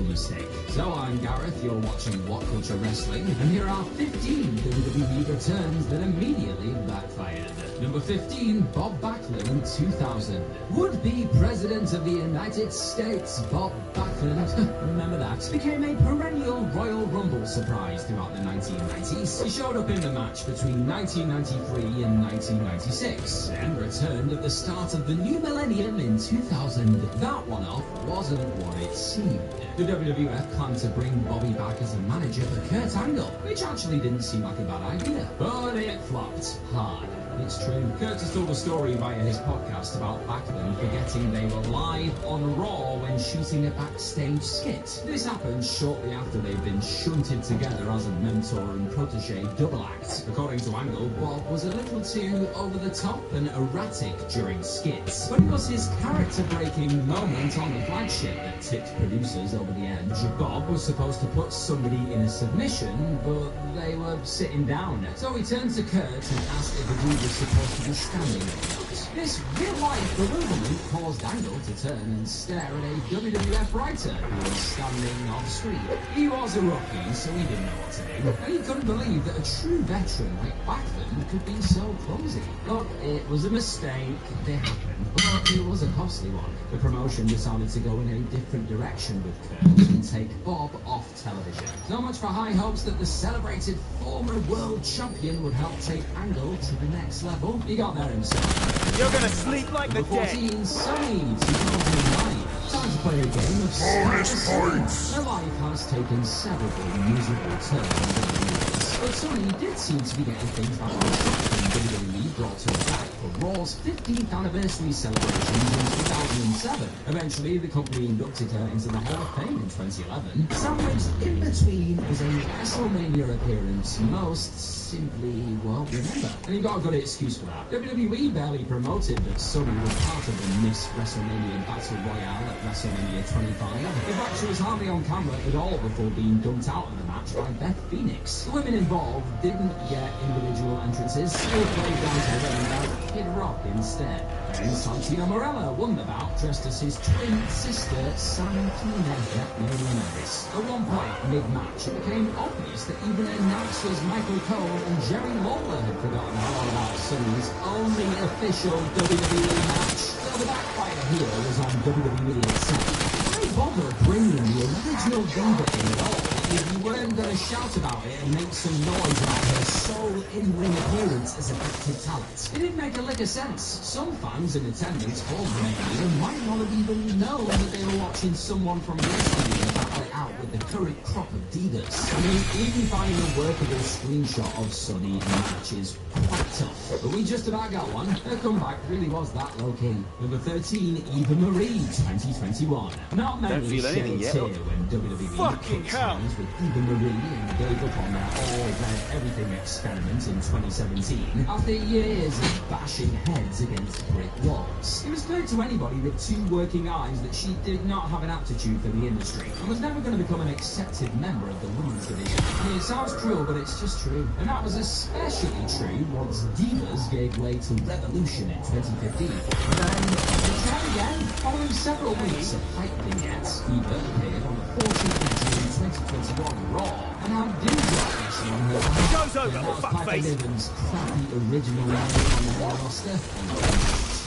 mistake. So I'm Gareth, you're watching What Culture Wrestling, and here are 15 WWE returns that immediately backfired. Number 15, Bob Backlund in 2000. Would-be President of the United States, Bob Backlund, remember that, became a perennial Royal Rumble surprise throughout the 1990s. He showed up in the match between 1993 and 1996, and returned at the start of the new millennium in 2000. That one-off wasn't what it seemed. The WWF planned to bring Bobby back as a manager for Kurt Angle, which actually didn't seem like a bad idea, but it flopped hard. It's true. Curtis told a story via his podcast about Backlund forgetting they were live on Raw when shooting a backstage skit. This happened shortly after they'd been shunted together as a mentor and protege double act. According to Angle, Bob was a little too over the top and erratic during skits, but it was his character-breaking moment on the flagship that tipped producers over the edge. Bob was supposed to put somebody in a submission, but they were sitting down. So he turned to Kurt and asked if the dude was supposed to be standing or not. This real-life bewilderment caused Angle to turn and stare at a WWF writer who was standing on screen. He was a rookie, so he didn't know what to do, and he couldn't believe that a true veteran like Backlund could be so clumsy. Look, it was a mistake, it happened, but it was a costly one. The promotion decided to go in a different direction with Kurt and take Bob off television. So much for high hopes that the celebrated former world champion would help take Angle to the next level. He got there himself. You're gonna sleep like the dead. 14, Sunny, 2009. Time to play a game of Bonus points. Their life has taken several miserable turns over the years, but Sunny did seem to be getting things back on track when WWE brought her back for Raw's 15th anniversary celebrations in 2007. Eventually, the company inducted her into the Hall of Fame in 2011. Sandwiched in between is a WrestleMania appearance most simply won't remember. And you got a good excuse for that. WWE barely promoted that Sunny was part of the Miss WrestleMania Battle Royale at WrestleMania 25. In fact, she was hardly on camera at all before being dumped out of the match by Beth Phoenix. The women involved didn't get individual entrances, still played down to the ring as Kid Rock instead. And Santino Marella won the bout dressed as his twin sister, Santina Hernandez. At one point, mid-match, it became obvious that even announcers Michael Cole and Jerry Lawler had forgotten all about Sunny's only official WWE match. So the backfire here was on WWE itself. Why bother bringing the original diva in at all if you weren't going to shout about it and make some noise about her sole in-ring appearance as an active talent. It didn't make a lick of sense. Some fans in attendance for Mania might not have even known that they were watching someone from yesterday battle it out with the current crop of divas. I mean, even finding a workable screenshot of Sunny in the match is quite tough. But we just about got one. Her comeback really was that low-key. Number 13, Eva Marie, 2021. Not many shed a tear when WWE Fucking put hell. hands with Eva Marie and gave up on their all-their-everything experiment in 2017 after years of bashing heads against brick walls. It was clear to anybody with two working eyes that she did not have an aptitude for the industry and was never going to become an accepted member of the women's division. I mean, it sounds cruel, but it's just true. And that was especially true once Divas gave way to Revolution in 2015. Then they tried again. Following several weeks of hype vignettes, Eva appeared on the 14th of June 2021 Raw and had Dewdrop action on her back. Goes over, And that was Piper fuckface. Niven's crappy original name on the main roster.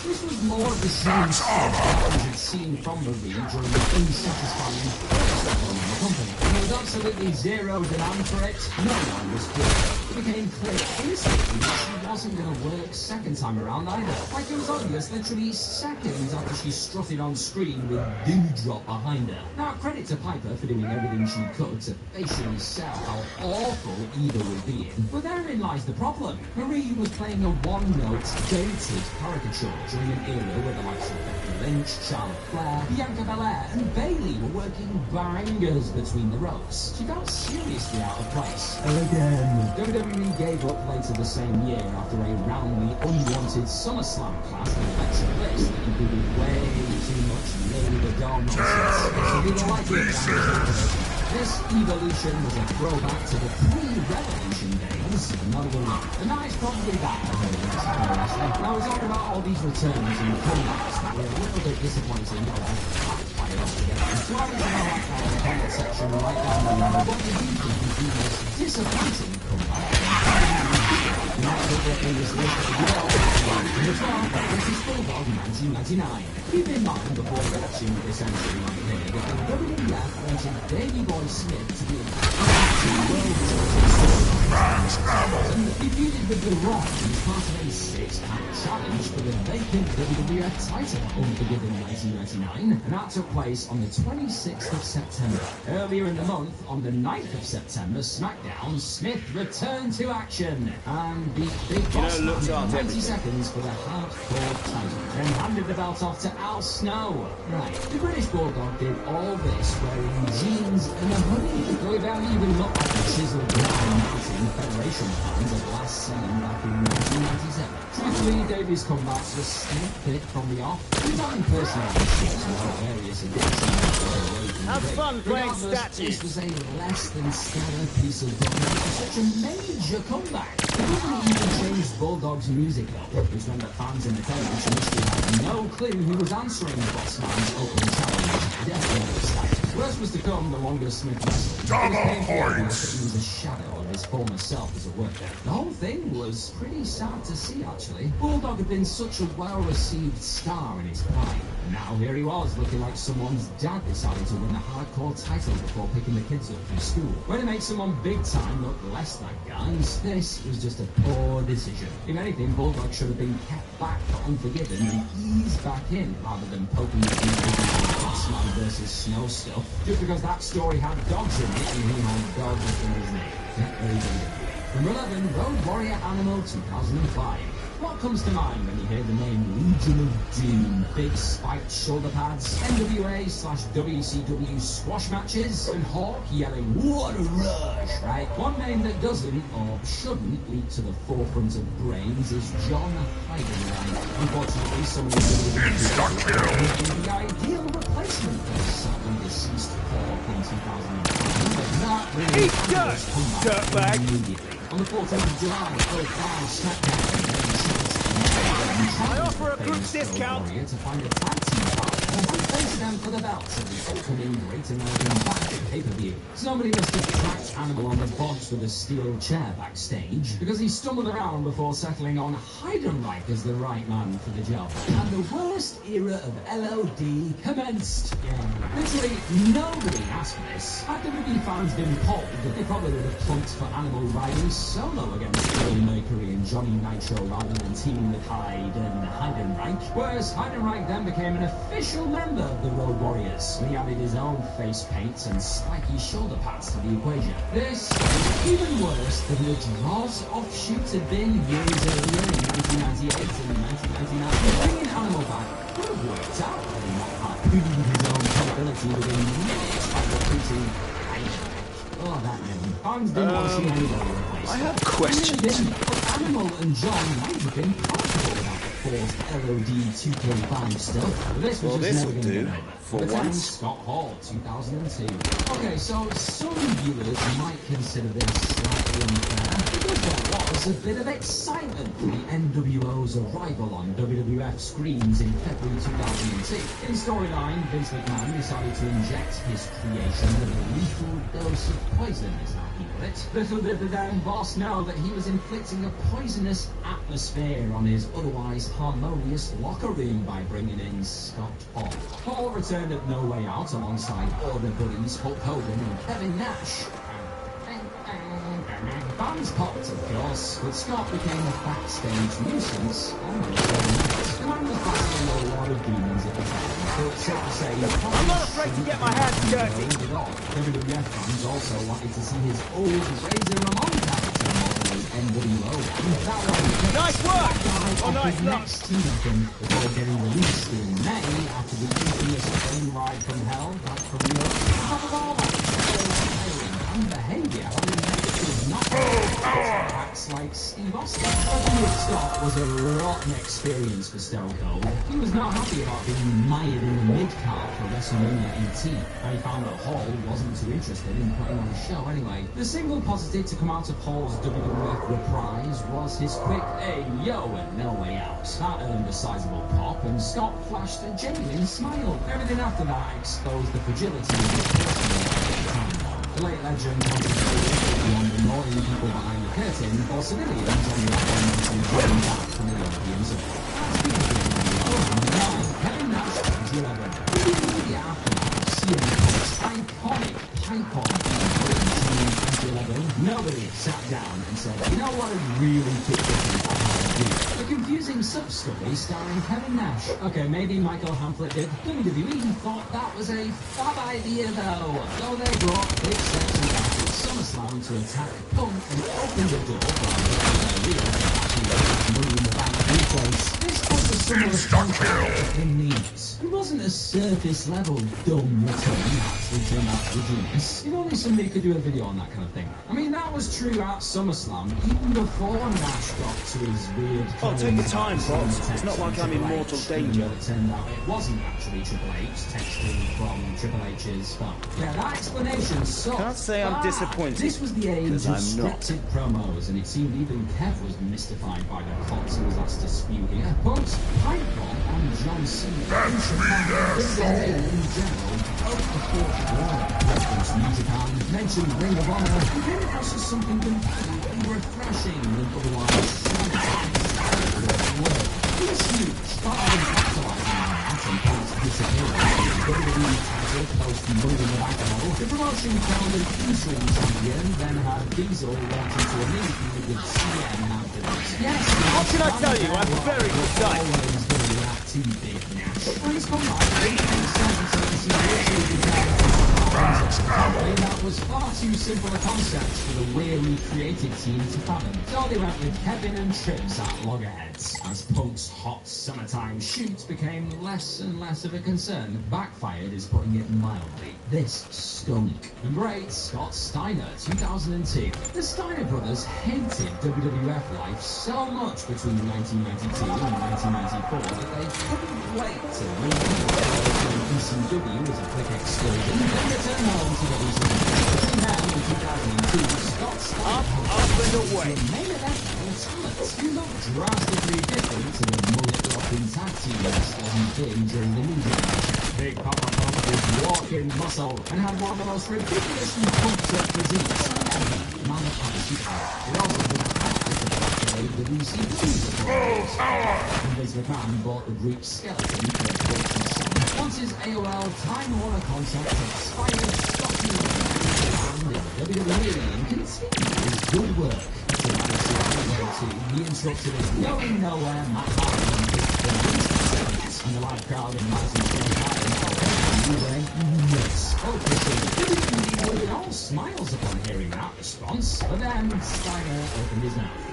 This was more of the same stuff that we had seen from Marie during the unsatisfying first run in the company. There was absolutely zero demand for it, no one was good. It became clear instantly that she wasn't going to work second time around either. Like it was obvious literally seconds after she strutted on screen with Dewdrop behind her. Now credit to Piper for doing everything she could to facially sell how awful Eva would be in. But therein lies the problem. Marie was playing a one-note, dated caricature during an era where the likes of Becky Lynch, Charlotte Flair, Bianca Belair, and Bayley were working bangers between the ropes. She felt seriously out of place. Again. WWE gave up later the same year after a roundly unwanted SummerSlam clash with Alexa Bliss that included way too much labor doll nonsense. So we don't like it. This evolution was a throwback to the pre-revolution days, not a good one. And that is probably that of a wrestling. Now we're talking about all these returns and comebacks that were a little bit disappointing, or just backfired altogether. So I was about that kind of comment section right down below. What do you think is the most disappointing comeback? Not that we're in this list as well. Number 12, versus Bulldog 1999. Keep in mind before watching this entry right here that the WWF wanted Davey Boy Smith to be a world champion. And he feuded with The Rock as part of a six-pack challenge for the vacant WWF title Unforgiven 1999, and that took place on the 26th of September. Earlier in the month, on the 9th of September, SmackDown, Smith returned to action and beat Big Boss Man in 90 seconds for the hardcore title, then handed the belt off to Al Snow. Right, the British Bulldog did all this wearing jeans and a hoodie, though it barely even looked like the chiseled brown mountain Federation fans at last seen back in 1997. Truthfully, Davies' comebacks were snake fit from the off. He's not impersonating shit without various additions. Have fun playing Regardless, statues. this was a less than stellar piece of work for such a major comeback. It didn't even change Bulldog's music up, which meant that fans in attendance initially had no clue who was answering the Boss Man's opening challenge. Definitely style. Worse was to come the longer Smith wrestled. It was painful obvious that he was a shadow of his former self as a worker. The whole thing was pretty sad to see, actually. Bulldog had been such a well-received star in his prime. And now here he was, looking like someone's dad decided to win the hardcore title before picking the kids up from school. Way to make someone big time look less than guys. This was just a poor decision. If anything, Bulldog should have been kept back for Unforgiven and eased back in rather than poking the Bossman versus Snow stuff, just because that story had dogs in it and he had dogs in his name. Very good. Number 11, Road Warrior Animal 2005. What comes to mind when you hear the name Legion of Doom? Big spiked shoulder pads, NWA/WCW squash matches, and Hawk yelling, "What a rush!" Right? One name that doesn't, or shouldn't, leap to the forefront of brains is John Heidenreich. Unfortunately, someone the ideal replacement for the sadly deceased Hawk in 2005. But that really Eat dirt, dirtbag! immediately. On the 14th of July, both live SmackDown trying I offer a for group famous Road discount. Warrior to find a tag team partner and face them for the belts at the upcoming Great American Bash pay-per-view. Somebody must have tracked Animal on the box with a steel chair backstage, because he stumbled around before settling on Heidenreich as the right man for the job. And the worst era of LOD commenced. Yeah. Literally nobody asked for this. Had WWE fans been polled, they probably would have plunked for Animal riding solo against Bill Mercury and Johnny Nitro rather than teaming with Hyde and Heidenreich. Whereas Heidenreich then became an official member of the Road Warriors. He added his own face paint and spiky shoulder pads to the equation. This is even worse than the Droz offshoot had been years earlier in 1998 and 1999. Bringing Animal back would have worked out had he not had proved his own credibility within minutes by recruiting Heidenreich. Oh, that name. Fans didn't want to see anybody replaced. I have questions. Animal and John might have been comfortable without the forced LOD 2K5 stuff. But this was Well, just this never will going to do, be over. for The time, once. Scott Hall, 2002. Okay, so some viewers might consider this slightly unfair, because there was a bit of excitement for the NWO's arrival on WWF screens in February 2002. In storyline, Vince McMahon decided to inject his creation with a lethal dose of poison, is how he put it. Little did the damn boss know that he was inflicting a poisonous atmosphere on his otherwise harmonious locker room by bringing in Scott Hall. Hall returned at No Way Out alongside other buddies Hulk Hogan and Kevin Nash. Fans popped, of course, but Scott became a backstage nuisance on the night. The man was battling a lot of demons at the time, but safe to say, I'm not afraid to get my hands dirty. WWF fans also wanted to see his old Razor Ramon character model as NWO. That one, Nice work! Oh, nice luck. next team of them before getting released in May after the infamous train ride from hell back from Europe. On top of all that, and behaviour was not acts like Steve Austin. Working with Scott was a rotten experience for Stone Cold. He was not happy about being mired in the mid-card for WrestleMania 18, and he found that Hall wasn't too interested in putting on a show anyway. The single positive to come out of Hall's WWF reprise was his quick "Hey yo" and No Way Out. That earned a sizable pop, and Scott flashed a genuine smile. Everything after that exposed the fragility of his personal life at the time. The late legend wanted to go beyond annoying people behind the curtain for civilians on the island and bring back from the audience. Kevin Nash, 2011. Immediately after that, CM Punk's iconic pipe on in 2011, nobody sat down and said, you know what a really good difference I have to do? A confusing sub-story starring Kevin Nash. Okay, maybe Michael Hamflett did. WWE thought that was a fab idea though. So they brought Big Sexy back at SummerSlam to attack Punk and open the door for a real money in the bank replace. This was a similar concept in needs. It wasn't a surface level dumb return actually turned out to be genius. If only somebody could do a video on that kind of thing. I mean, that was true at SummerSlam, even before Nash got to his weird... Oh, take your time, boss. It's not like I'm in mortal danger. It turned out it wasn't actually Triple H texting from Triple H's phone. Yeah, that explanation sucked. Can't say I'm disappointed, This was the age of 'cause I'm not. scripted promos, and it seemed even Kev was mystified by the plots he was asked to spew here. Punk's pipe bomb on John Cena That's me, there, soul. in general broke the fourth wall. Reference New Japan, mentioned Ring of Honor, and came across as something completely refreshing and otherwise sanitized. This huge, started capitalizing on that and Punk's disappearance. WWE title post moving the back model. The promotion found an interim champion, then had Diesel wanting to immediately with CM afterwards. Yes, What can I tell you? I'm very precise. always going to react to Big Nash. When he's come back, apparently that was far too simple a concept for the weary creative team to fathom. So they went with Kevin and Trips at loggerheads. As Punk's hot summertime shoot became less and less of a concern, backfired is putting it mildly. This stunk. The great Scott Steiner, 2002. The Steiner brothers hated WWF life so much between 1992 and 1994 that they couldn't wait to leave ECW as a quick excursion and return home to WCW. Now, in 2002, Scott Steiner Up and away. main event for talent. You look drastically different to the mullet-rocking tag team wrestlers you've been during the New Year. Big Papa Pump was walking muscle and had one of the most ridiculously pumped-up physiques ever manufactured. It also was a highlight of the WCW. And Vince McMahon bought the Greek skeleton for a fortune sum. Once his AOL Time Warner contract expired, Scotty found in WWE and continued his good work. He instructed us going nowhere, Matt Harden and the live crowd in Madison Square Garden. We went nuts. WWE would be all smiles upon hearing that response, but then Steiner opened his mouth.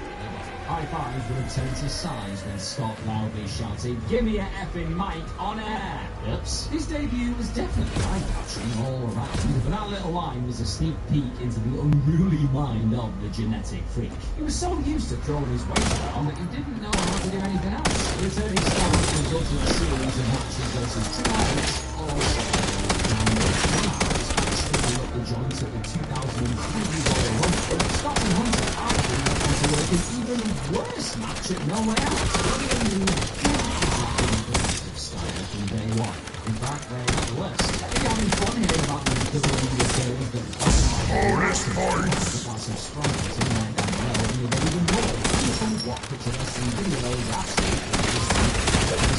High fives would have turned to sighs when Scott loudly shouted, "Give me a effing mic on air!" Oops. His debut was definitely eye-catching all around, but that little line was a sneak peek into the unruly mind of the genetic freak. He was so used to throwing his weight around that he didn't know how to do anything else. Returning stars resulted in a series of matches versus Triple H, also up the joint at the 2003 Royal Rumble. Scott and Hunter after to work an even worse match at No Way Out. Steiner from day one. In fact, they're not the worst. If you're having fun hearing about the WWE returns that that's a strong to mind down below, and you'll get even more beautiful what picture wrestling videos absolutely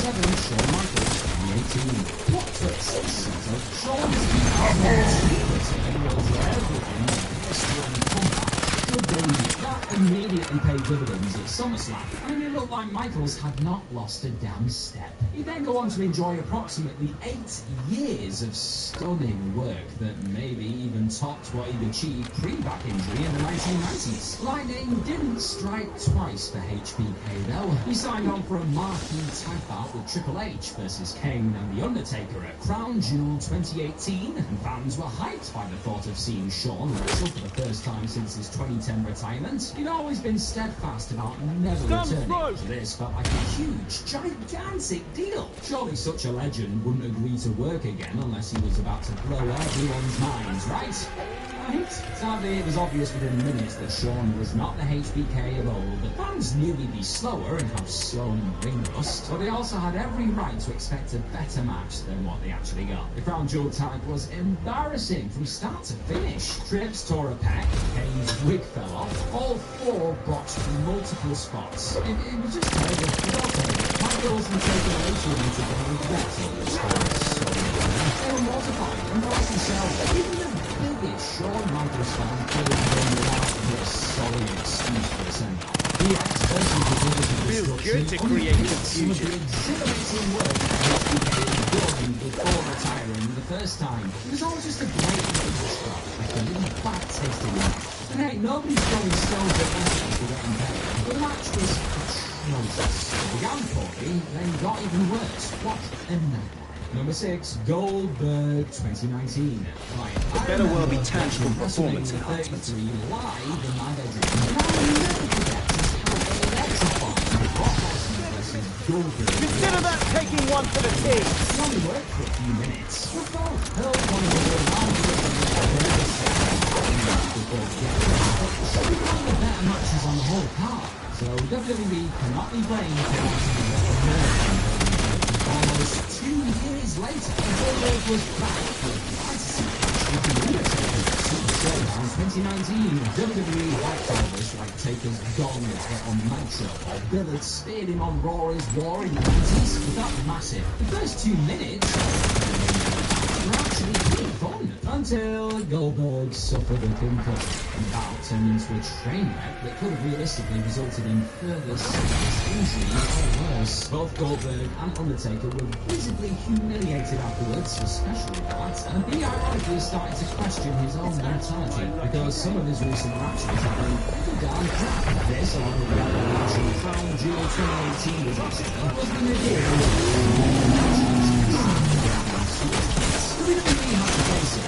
7, Shawn Michaels, 2018. Plot twist. So Shawn's 2002 return was everything history and comeback. That immediately paid dividends at SummerSlam, and it looked like Michaels had not lost a damn step. He'd then go on to enjoy approximately 8 years of stunning work that maybe even topped what he'd achieved pre-back injury in the 1990s. Lightning didn't strike twice for HBK though. He signed on for a marquee tag bout with Triple H versus Kane and The Undertaker at Crown Jewel 2018, and fans were hyped by the thought of seeing Shawn wrestle for the first time since his 2010 retirement. He'd always been steadfast about never returning, so this felt like a huge, gigantic deal. Surely such a legend wouldn't agree to work again unless he was about to blow everyone's minds, right? Sadly, it was obvious within minutes that Shawn was not the HBK of old. The fans knew he'd be slower and have slow ring rust, but they also had every right to expect a better match than what they actually got. The Crown Jewel tag was embarrassing from start to finish. Trips tore a pec, Kane's wig fell off, all 4 botched multiple spots. It was just terrible. It all terrible. Michaels and Taker later into the regret of the story. They were mortified, and rightly so. Even the biggest Shawn Michaels fan couldn't bring without this solid excuse for the send-off. The ex-person Feels good to create confusion. Some of the exhilarating work that HBK had done before retiring the first time. It was all just a blatant distract, like a little bad taste in life. And hey, nobody's throwing stones at wrestlers for getting better. But the match was atrocious. It began poorly, then got even worse. What a nightmare. Number 6, Goldberg 2019. Right, It better well be tangible performance enhancement. Live in my bedroom. And I'll never forget just how electrifying Brock Lesnar versus Goldberg. Consider that taking one for the team. It only worked for a few minutes. But both held one another around the before getting out. We found the better matches on the whole card. So WWE cannot be blamed for wanting to get more. Almost 2 years later, Goldberg was back for a crisis with The Undertaker at Super Showdown 2019. WWE hyped all this like Taker's gong hit on Nitro, or Bill had speared him on Raw's War in the 90s. But that was massive. The first 2 minutes were actually pretty fun, until Goldberg suffered a concussion, and that turned into a train wreck that could have realistically resulted in further serious injury or worse. Both Goldberg and Undertaker were visibly humiliated afterwards, especially the latter. He ironically started to question his own mentality, because some of his recent matches have been pretty darn crap. This, along with the aforementioned Crown Jewel 2018 disaster, was the nadir of WWE had to face it.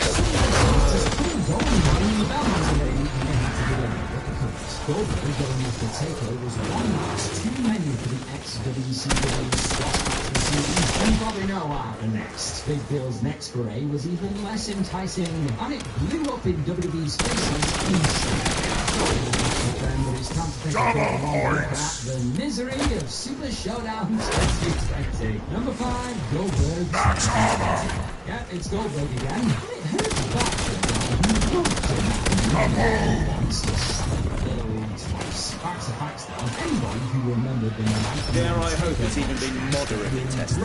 Just couldn't go anywhere. The Belmonts were getting had to deliver what they could. Goldberg going after Taker was one match too many for the ex-WCW squash match machine. And you probably know what happened next. Big Bill's next foray was even less enticing, and it blew up in WWE's faces instantly. But it's time to take a look at the misery of Super Showdown 2020. Number 5, Goldberg. Yeah, it's Goldberg again. It hurts back for Facts are facts though. Anybody who remembered the night. Dare I hope it's even been moderately tested.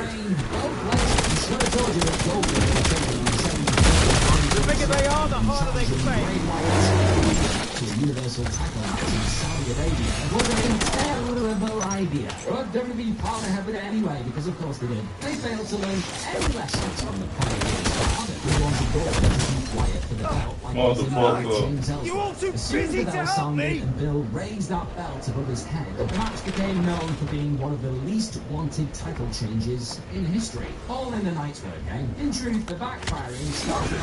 The bigger they are, the harder they play. To a universal title match in Saudi Arabia was a terrible idea. But WWE piled ahead with it anyway, because of course they did. They failed to learn any lessons from the pioneers. They wanted Goldberg to be quiet for the belt. You all too busy to help me! And Bill raised that belt above his head. The match became known for being one of the least wanted title changes in history. All in the night's work, eh? In truth, the backfiring started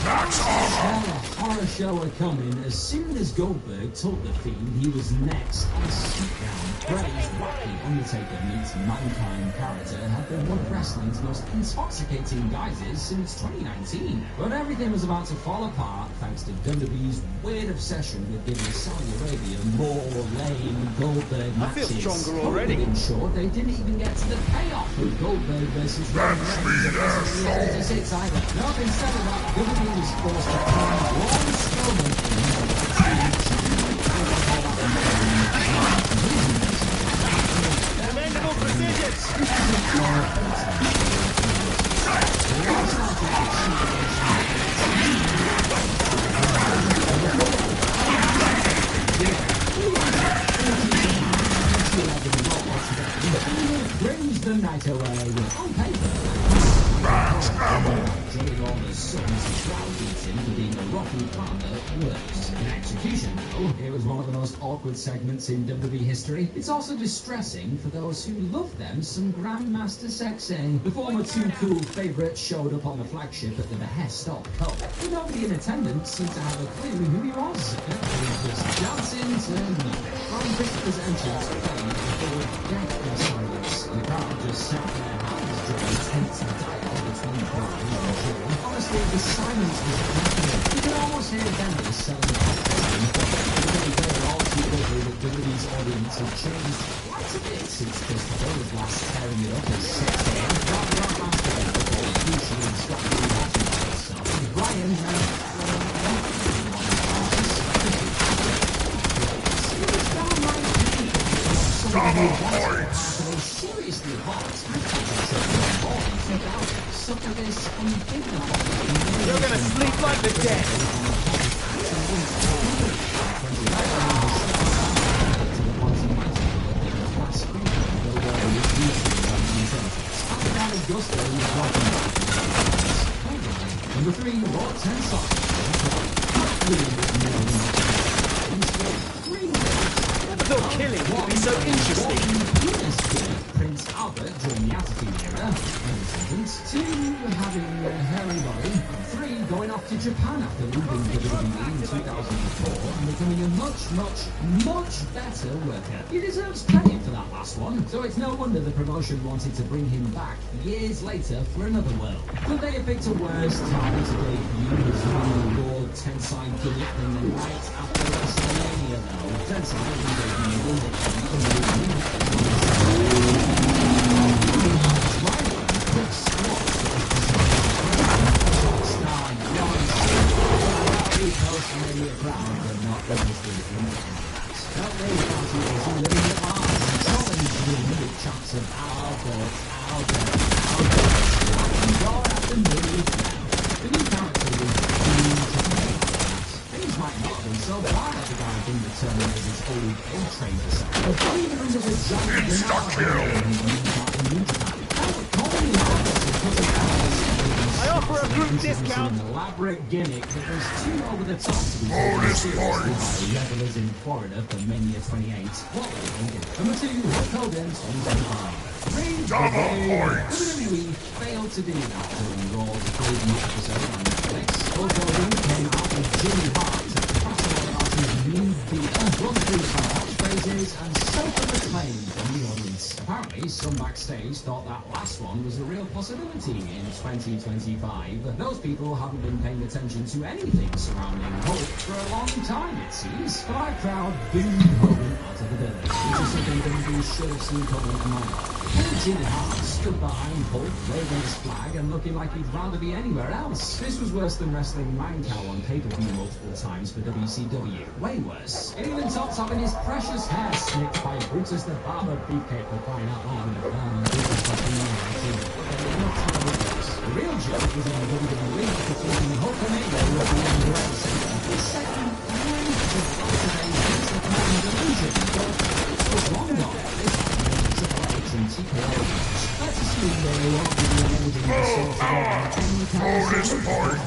on a horror show were coming as soon as Goldberg told the Fiend he was next on SmackDown. Bray's wacky Undertaker meets Mankind character had been one of wrestling's most intoxicating guises since 2019. But everything was about to fall apart thanks to WWE's weird obsession with giving Saudi Arabia more lame Goldberg matches. I feel stronger already. In short, they didn't even get to the payoff with Goldberg versus Roman Reigns at WrestleMania 36 either. No, instead of that, WWE was forced to turn Braun Strowman Commendable precision! brings the night away on paper. Joining all the sons browbeating for being a rocky partner works. In execution, though, it was one of the most awkward segments in WWE history. It's also distressing for those who love them some Grandmaster Sexy. The former Too Cool favourite showed up on the flagship at the behest of Cole. But nobody in attendance seemed to have a clue who he was. He was dancing to nothing. From Christopher's entrance, playing before death and silence. The crowd just sat there, hands during tense dialogue between Brian and Joe. Honestly, the silence was deafening. You could almost hear vendors selling popcorn. They were all too quickly that WWE's audience had changed quite a bit since Christopher was last tearing it up at 6 a.m. Right after the football, crucial and structurally watching myself. Brian seriously hot. You're gonna sleep like the dead! Number 3, Raw 10 Soft. Never thought killing would be so interesting! Prince Albert during the Attitude Era, 2 having a hairy body, 3 going off to Japan after leaving WWE in 2004 and becoming a much better worker. He deserves credit for that last one, so it's no wonder the promotion wanted to bring him back years later for another world. Could they have picked a worse time to debut as new Lord Tensai Gimmick than the night after WrestleMania though? Tensai was I offer a group discount! An elaborate gimmick that was too over the top to be taken seriously by revelers in Florida for Mania 28. What were they thinking? Number 2, Hulk Hogan, 2025. WWE failed to do that during Raw's debut episode on Netflix. Hulk Hogan came out with Jimmy Hart to crash about his new beat and run through some hot praises and self-acclaim from the audience. Apparently, some backstage thought that last one was a real possibility in 2025. Those people haven't been paying attention to anything surrounding Hulk for a long time, it seems. But our crowd booed Hogan out of the building, which is something WWE should have seen coming a mile off. Jimmy Hart stood behind Hulk, waving his flag and looking like he'd rather be anywhere else. This was worse than wrestling Mancow on pay-per-view multiple times for WCW. Way worse. It even tops having his precious hair snipped by Brutus the Barber Beefcake for crying out loud. The real joke was in the WWE between Hulkamania and the Embrace. The second great of today's McMahon delusion. But was wrong on this and TKO. Let's assume they won't be managing the sort of any kind of disappoint.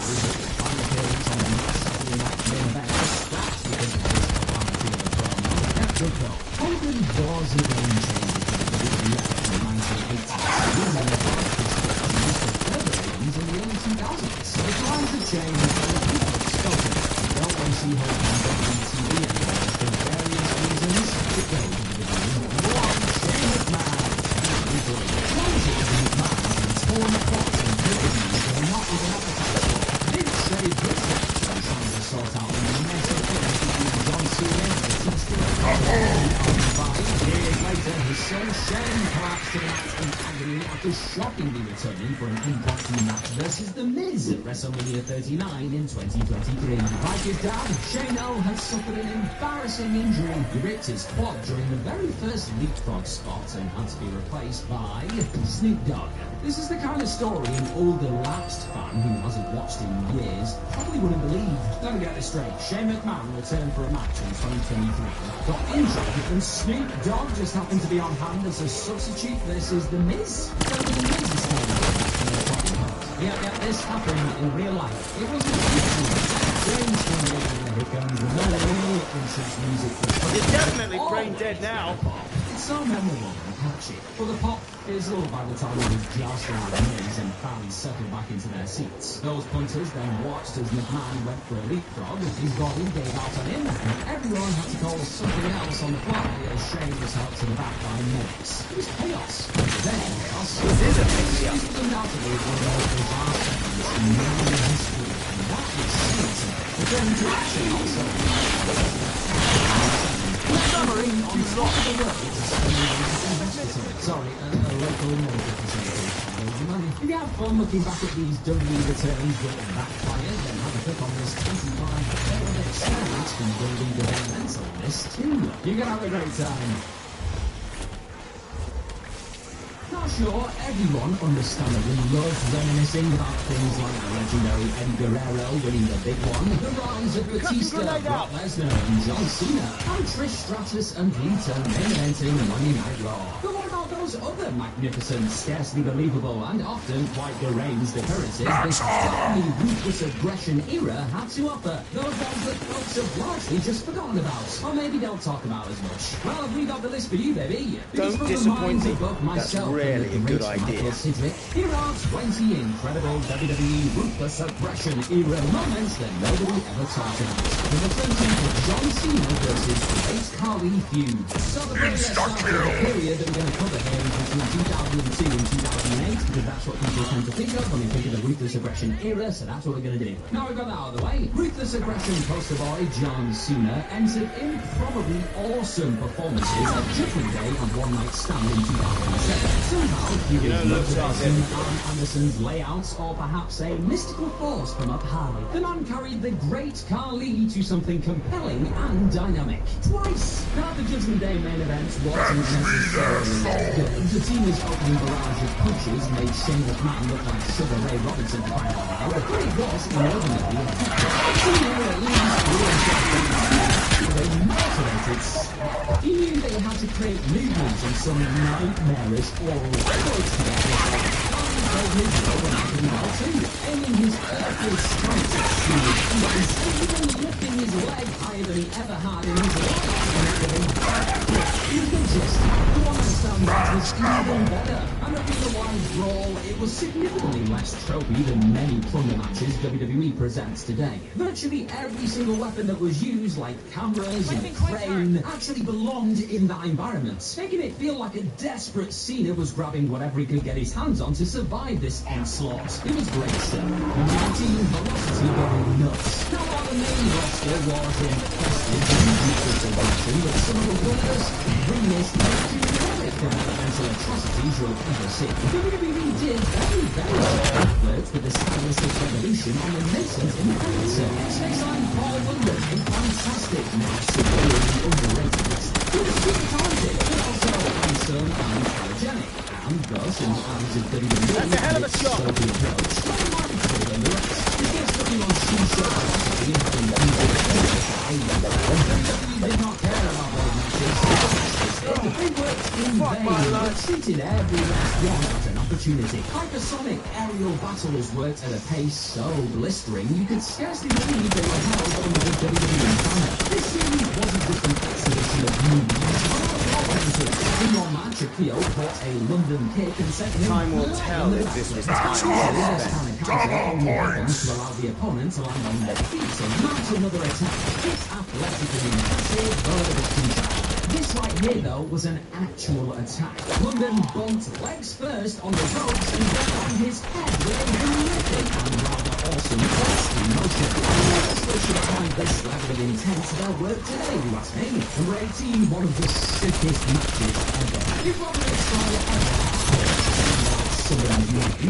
Final appearance on the Saturday night main event was scratched because of this calamity of the promo. That's good though. Hogan was a game changer for the WWE in the 1980s. Using the fastest used for further games in the early 2000s. The times have changed and the people have spoken. You don't want to see Hogan on WTV anymore for various reasons. It goes to the WWE. Shane McMahon. Torn apart and pay-per-views are not even appetizing. Big Shade Briscoe is trying to sort out the mess of things between John Cena and Batista. 5 years later, his son Shane collapsed to the mat in agony after shockingly returning for an impromptu match versus The Miz at WrestleMania 39 in 2023. Like his dad, Shane O had suffered an embarrassing injury. He ripped his quad during the very first leapfrog spot and had to be replaced by Snoop Dogg. This is the kind of story an older lapsed fan who hasn't watched in years probably wouldn't believe. Let me get this straight. Shane McMahon returned for a match in 2023, got injured, and Snoop Dogg just happened to be on hand as a substitute versus The Miz. The Miz is yeah, this happened in real life. It wasn't easy. James here comes the music. You're definitely brain dead now. It's so memorable and catchy. But the pop fizzled by the time he was jousting with the Miz and fans settled back into their seats. Those punters then watched as McMahon went for a leapfrog. His body gave out on him, and everyone had to call something else on the fly as Shane was helped to the back by medics. It was chaos. Then chaos. This is a big This was undoubtedly one of the most bizarre segments in modern history, and that is Satan. Returning to action also. Summary on the top of the world. Sorry, a local medical facility. If you have fun looking back at these WWE returns that backfired, then have a click on this 25 failed experiments from building the mental list too. You can have a great time. Not sure everyone understandably loves reminiscing about things like the legendary Eddie Guerrero winning the big one, the rise of Batista, Brock Lesnar and John Cena, and Trish Stratus and Lita main eventing Monday Night Raw. But what about those other magnificent, scarcely believable and often quite deranged occurrences this deadly ruthless aggression era had to offer? Those ones that folks have largely just forgotten about, or maybe don't talk about as much. Well, we got the list for you, baby. Because Don't from the disappoint minds me. of both myself Really a good idea. Here are 20 incredible WWE ruthless aggression era moments that nobody ever talked about. The return of John Cena versus Great Khali feud. So the very start of the period that we're going to cover here is between 2002 and 2008, because that's what people tend to think of when they think of the ruthless aggression era, so that's what we're going to do. Now we've got that out of the way. Ruthless aggression poster boy John Cena entered improbably awesome performances at Judgment Day and One Night Stand in 2007. Somehow he was motivating Arn Anderson's layouts, or perhaps a mystical force from up high. The man carried the Great Khali to something compelling and dynamic. Twice! Now the Judgment Day main event wasn't necessarily good. The team's opening barrage of punches made Shane McMahon look like Sugar Ray Robinson by now, but it was inordinately effective. Cena at least they motivated. He knew they had to create movement in some nightmarish oral records together. played his role in Alpha too, aiming his earthly strikes at Steve's ears, and even lifting his leg higher than he ever had in his life. Even just, the one that stand out was even better. And a real wide brawl, it was significantly less tropey than many plunder matches WWE presents today. Virtually every single weapon that was used, like cameras and crane, actually belonged in that environment, making it feel like a desperate Cena was grabbing whatever he could get his hands on to survive this onslaught. It was great stuff. The mighty velocity going nuts. Now while the main roster was infested with selection, but some of the winners bring this generic developmental atrocities you'll ever see. WWE did very efforts with the stylistic revolution on the nascent independent circuit. Spaceline Paul London, a fantastic, now severely underrated wrestler. He was super talented, but also handsome and photogenic. And thus, in the eyes of WWE, that's a hell of a shot. So the approach, more mindful than the rest. His guest looking on shoe velocity and having WWE did not care about those matches. They worked in vain, but treated every last one as an opportunity. Hypersonic aerial battles worked at a pace so blistering you could scarcely believe they were held under the WWE banner. This series wasn't just an exhibition of movies. In one match, Akio caught a London kick and set him Time will tell if this was time to allow the opponent to land on their feet and mount another attack. It's athletically impressive, but a bit too sharp. This right here, though, was an actual attack. London bumped legs first on the ropes and then on his head with a horrific and rather awesome twisting motion. Wrestlers should find this level of intent to their work today, you ask me. Rating one of the sickest matches ever. It wasn't a style ever. You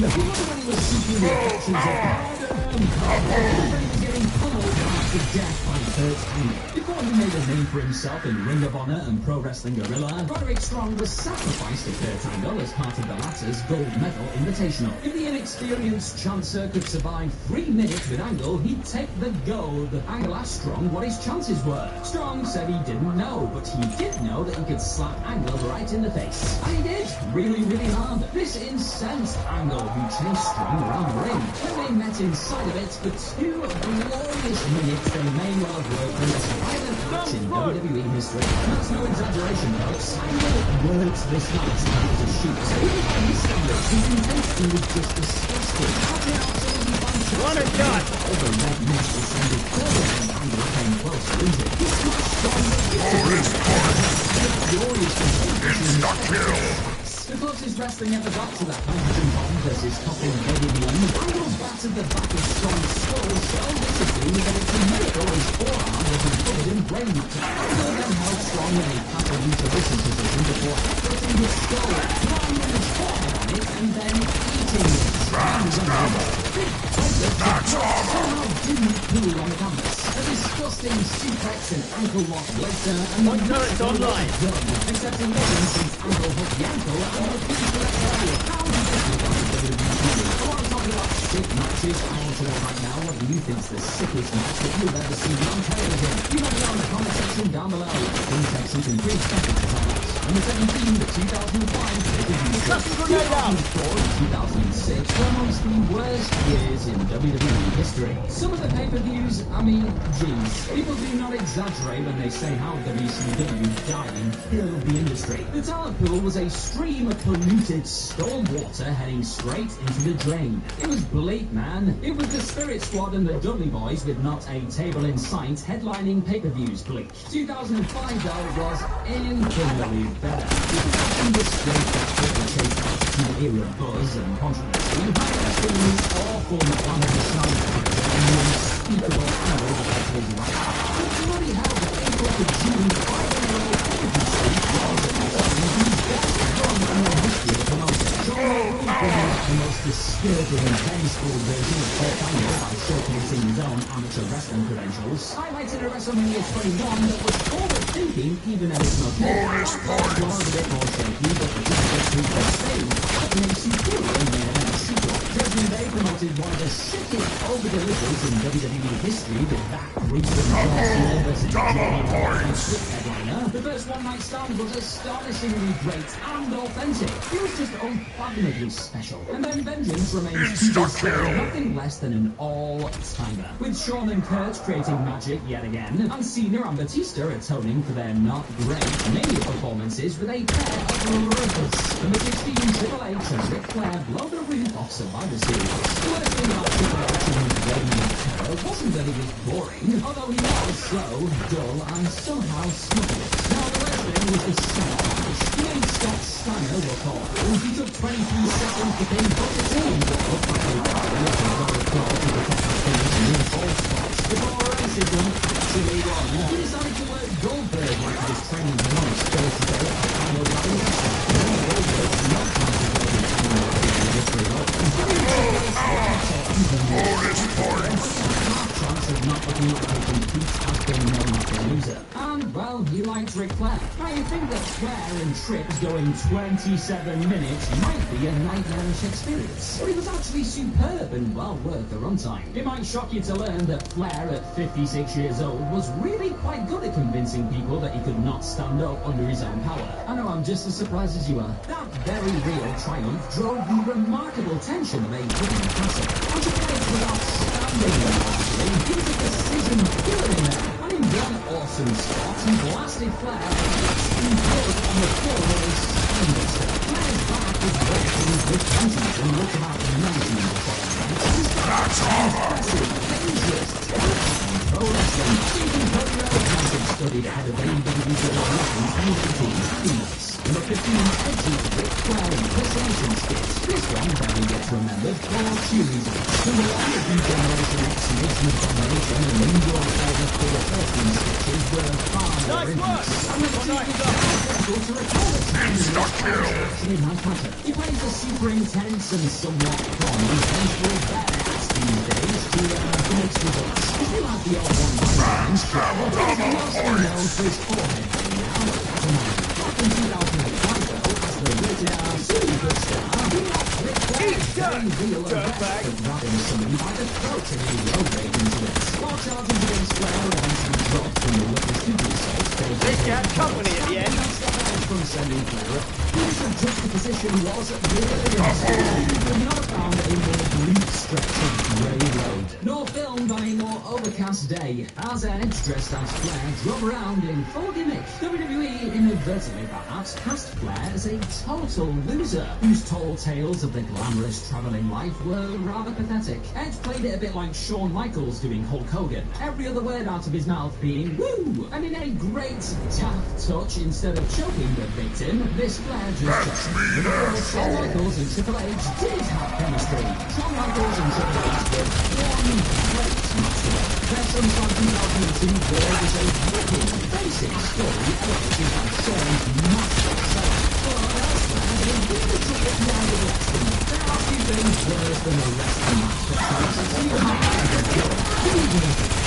remember when he was seeking the actions of when he was getting pummeled after death by Kurt Angle. Before he made a name for himself in Ring of Honor and Pro Wrestling Guerrilla, Roderick Strong was sacrificed to Kurt Angle as part of the latter's gold medal invitational. If the inexperienced chancer could survive 3 minutes with Angle, he'd take the gold. Angle asked Strong what his chances were. Strong said he didn't know, but he did know that he could slap Angle right in the face. And he did, really, really hard. This incensed Angle, who chased Strong around the ring. When they met inside of it for 2 glorious minutes, they may well have worked the most violent match in WWE history. That's no exaggeration, folks. Angle worked this night to shoot. Even by his standards, his intensity was just disgusting. One and done. The red mist descended further and Angle came close to losing. This was Strong. The closest wrestling ever got to that hydrogen bomb versus Coffin Baby Angle battered the back of Strong's skull so viciously that it's a miracle his forearm wasn't covered in brain matter. Angle then held Strong in a pathological position before putting his skull, lying on his forehead on it, and then eating it. Somehow didn't cool on the canvas. A disgusting suplex and ankle lock later, and the turret's online. Except in legend, since Angle hooked the ankle and refused to let go. How did this become WWE? I want to talk about sick matches. I want to know right now what you think's the sickest match that you've ever seen on television. You let me know in the comment section down below. In text, you can free seconds to tell us. And the 17, the 2005, the 2004, 2006 were amongst the worst years in WWE history. Some of the pay-per-views, I mean, geez, people do not exaggerate when they say how WCW died and killed the industry. The talent pool was a stream of polluted storm water heading straight into the drain. It was bleak, man. It was the Spirit Squad and the Dudley Boys with not a table in sight headlining pay-per-views bleak. 2005, though, was infinitely better. Imagine the straight that the chase to the era of buzz and controversy. Wrestling was awful McLaren and Schneider and the unspeakable hour that was right. But bloody hell, the April to June 5-year-old pay-per-view streak was the best run in the history of the promotion. John Rogan, the most disturbing and vengeful version of Kurt Angle by showcasing his own amateur wrestling credentials, highlighted a WrestleMania 21 that was forward-thinking even at its most was a bit more shaky, but the difficult to sustain, but made superior in the sequel. Judgment Day promoted one of the sickest over-delivers in WWE history with that gruesome John Cena versus Johnny Quick headliner. The first one-night stand was astonishingly great and authentic. It was just unfathomably special. And then Vengeance remains to this day nothing less than an all-timer. With Shawn and Kurt creating magic yet again, and Cena and Batista atoning for their not great mania performances with a pair of rippers. Number 16, Triple H and Ric Flair blow the roof off Survivor Series. The worst thing about Triple H and Reign of Terror wasn't that he was boring, although he was slow, dull, and somehow smuggling. Now the worst thing was the second match. He made Scott Steiner look awful. He took 23 seconds to pin Booker T and got up by the power of the gold claw to protect the finish in all spots. Before racism actually won, he decided to work Goldberg like he was training him on his first day at the final evaluation. Goldberg's not trying to go in and this result. Chance of not looking like a complete has-been known as a loser. And, well, he likes Ric Flair. Now, you think that Flair and Trips going 27 minutes might be a nightmarish experience. But it was actually superb and well worth the runtime. It might shock you to learn that Flair, at 56 years old, was really quite good at convincing people that he could not stand up under his own power. I know I'm just as surprised as you are. That very real triumph drove the remarkable tension of a winning castle. And to play it was outstanding. He was a precision killer in there. And in one awesome spot, he blasted Flair and put on the floor with a spinebuster. Flair's back was working with vengeance and looked about 19 before that's impressive, dangerous, terrifying pro wrestling. Stephen Cody has studied ahead of AEW in 2018. Peanuts. Number 15, Edgy Ric Flair impersonation skits. This one barely gets remembered for two reasons. Number one, the Generation X Nation of Domination and Indoor Order for the 13 sketches were far more intense. And number two, it's difficult to recall the times in which Flair actually has passion. He plays a super intense and somewhat corny, vengeful badass these days to mix results. He still has the odd one-liner and sure, but he's mostly known for his forehead now. As a man. In 2005, though, as the rated R superstar, he lost Ric Flair's very real arrest of grabbing somebody by the throat in a road rage incident. While charges against Flair eventually dropped from the witness to the assault, This had company at the end. From sending Flair up, the juxtaposition was brilliant. You could not have found a more bleak stretch of grey road, nor filmed on a more overcast day, as Edge, dressed as Flair, drove around in full gimmick. WWE inadvertently perhaps cast Flair as a total loser, whose tall tales of the glamorous travelling life were rather pathetic. Edge played it a bit like Shawn Michaels doing Hulk Hogan, every other word out of his mouth being woo, and in a great daft touch, instead of choking the victim, this Flair just Shawn Michaels and Triple H did have chemistry. Shawn Michaels and Triple H were one great match. Their sometime 2002 there was a wicked, basic story elevated by Shawn's massive selling. But elsewhere, they really took it down with wrestling. There are few things worse than a wrestling match that tries to see the match as a joke. Even if it's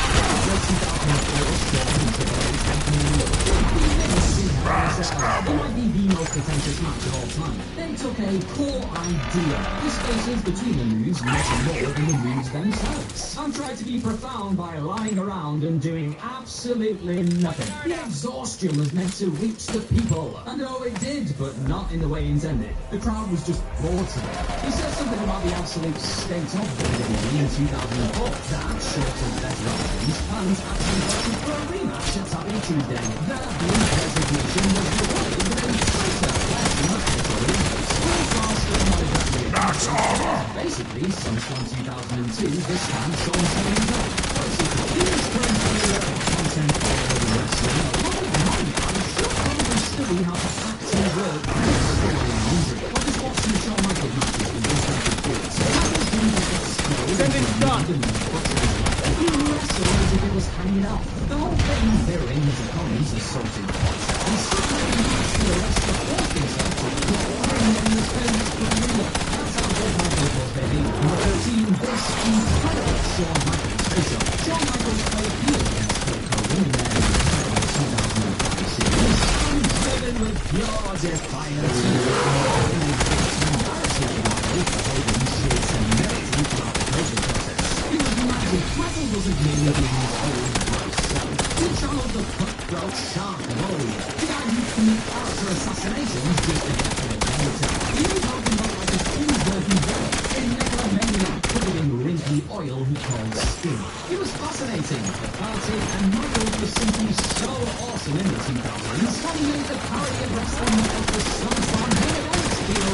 2004, Shawn and Triple H had nearly 15 minutes in Hell in a Cell. It might be the most contentious match of all time. They took a core idea, the spaces between the moves much more than the moves themselves, and tried to be profound by lying around and doing absolutely nothing. The exhaustion was meant to reach the people, and oh, it did, but not in the way intended. The crowd was just bored to death. He said something about the absolute state of WWE in 2004, that short of better options, fans actually voted for a rematch at Tabby Tuesday. Their brief resignation was rewarded with a tighter, less mandatory race. That's all! Basically, since 2002, this time Shawn changed up. He is currently content all over wrestling. A lot of my fans should probably study how to act and work with story and injury. I just watched some Shawn Michaels matches with this type of kids. Sending done! He wrestled as if it was hanging out. The whole thing mirroring his opponent's assaulted voice. And suddenly he managed to arrest the fourth himself to the floor and then his parents put him in. That's how good Michaels was, baby. Number 13, this incredible Shawn Michaels face-off. Shawn Michaels played heel against Hulk Hogan in their 2005 series, and driven with pure defiance. Embarrassingly, Hogan's shit and military about Shark Boy, the guy who commit character assassinations just to get to the character. He was talking about like a food-worthy villain in megalomaniac covered in wrinkly oil he called Skin. It was fascinating, cathartic, and Michaels was simply so awesome in the 2000s. When he made the parody of wrestling of the Sons on main events feel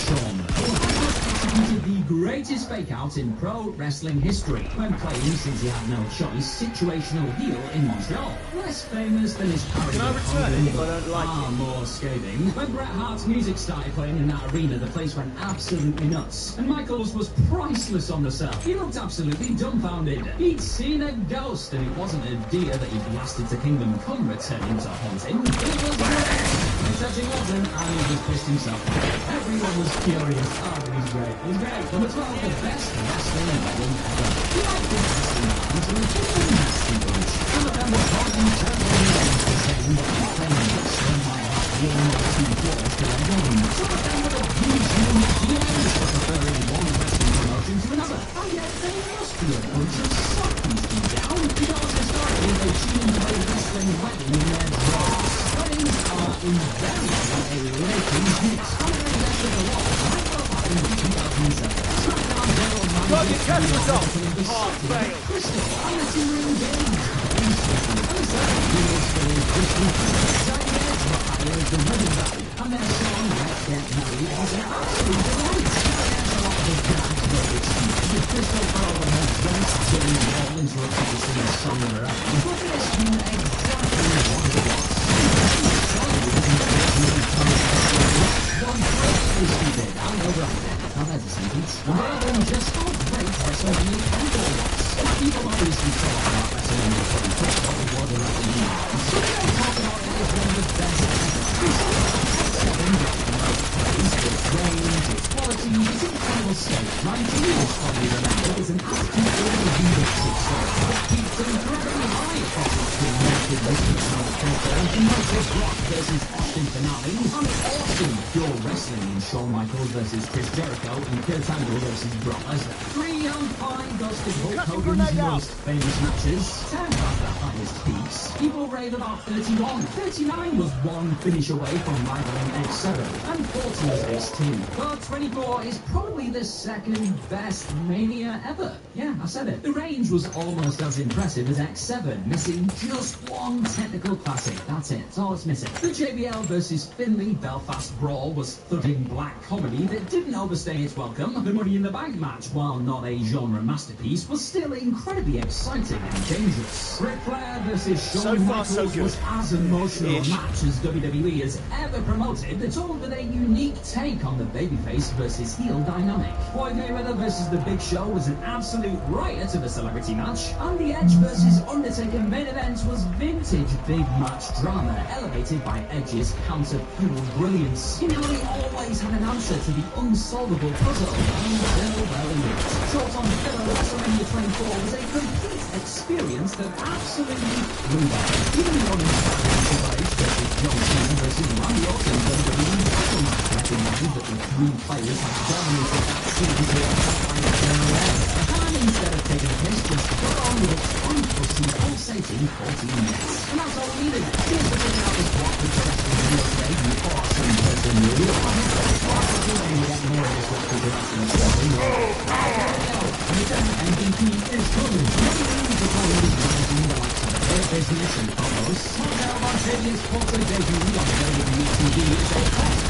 Sean executed the greatest fake-out in pro wrestling history when playing, since he had no choice, situational heel in Montreal. Less famous than his parody Can I of return Hogan, it if I but don't like far it? more scathing. When Bret Hart's music started playing in that arena, the place went absolutely nuts. And Michaels was priceless on the cell. He looked absolutely dumbfounded. He'd seen a ghost, and it wasn't a deer that he blasted to Kingdom Come returning to haunt him. It was except it wasn't, and he just pissed himself off. Everyone was furious. Oh, it was great. It was great. Number 12, the best wrestling album ever. He liked the wrestling albums and the nasty bunch. Some of them were talking terrible names for saying that he claimed wrestling might have one or two flaws to their game. Some of them would abuse unique DMs for preferring one wrestling promotion to another. And yet they must be a bunch of suckers deep down, because historically they tuned the way wrestling wedding in their drawers. Weddings are invariably a raking hit. Following that to the wall, Michael happened in 2007. SmackDown General Manager Got your catches off! the Hard fail! Crystal on the two-ring game. And the second deals for Crystal. Second Edge were hired the wedding band. And their song, Let's Get Married, was an absolute delight. There's a lot of gags, but it's the Crystal for all the heads don't getting all interrupted to sing a song of her own. But this knew exactly what it was. One great stupid and overacted. Now there's a sentence. More than just how great WrestleMania 24 was. People obviously talk about WrestleMania 24, but it wasn't at the end. So they don't talk about it as one of the best ever. 7 gets the most praise for its range, its quality, its incredible state. 19 is probably remembered as an absolutely leadership story that peaked incredibly high across its screen with Mr. Charles Crawford and Moses Rock versus Austin finale, and awesome pure wrestling in Shawn Michaels versus Chris Jericho and Kurt Angle versus Brock Lesnar. 3 and 5 goes to Hulk Hogan's most famous matches. 10 has the highest peaks. People rave about 31. 39 was one finish away from rivaling X7, and 40 was X2. But 24 is probably the second best Mania ever. Yeah, I said it. The range was almost as impressive as X7, missing just one technical classic. That's it. That's all it's missing. The JBL versus Finlay Belfast Brawl was thudding black comedy that didn't overstay its welcome. The Money in the Bank match, while not a genre masterpiece, was still incredibly exciting and dangerous. Ric Flair versus Shawn So far, Michaels so good. was as emotional a Ish. match as WWE has ever promoted, that's all with a unique take on the babyface versus heel dynamic. Floyd Mayweather versus The Big Show was an absolute riot of a celebrity match, and the Edge versus Undertaker main event was vintage big match drama elevated by Edge's counter-fueled brilliance. He nearly always had an answer to the unsolvable puzzle, until well lit. Short on filler, WrestleMania 24 was a complete experience that absolutely blew by. Even the uninspired Triple H versus John Cena versus Randy Orton WWE title match recognized that the 3 players had dominated that series of and instead of taking a piss, just got on with its unfussy, pulsating 14 minutes. And that's all we needed. Here's the thing about this block with the rest of the real estate, you awesome person, you real we get more of this block with the rest of the story. And again, MVP is coming. The players managing the likes of their business and promos. SmackDown Montavious Porter debut on WWE TV is a fast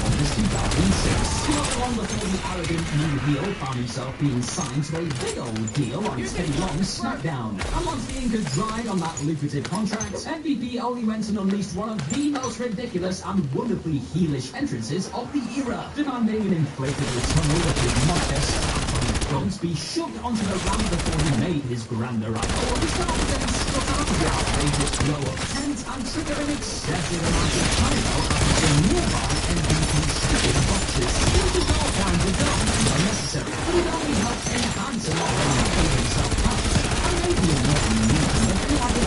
on this 2006. Not long before the arrogant new heel found himself being signed to a big old deal on Teddy Long's SmackDown. And once the ink had dried on that lucrative contract, MVP only went and unleashed one of the most ridiculous and wonderfully heelish entrances of the era, demanding an inflatable tunnel that his modest on the front be shoved onto the ramp before he made his grand arrival. He started getting struck out of the outrageous blow-up tent and triggered an excessive amount of pyro after nearby MVP shipping boxes. This is all fine to go, unnecessary, but it only helped enhance an already made himself happy. And maybe a more unique than any other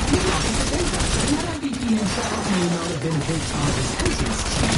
he wanted to do that. And MVP himself may not have been a big part of his entrance team.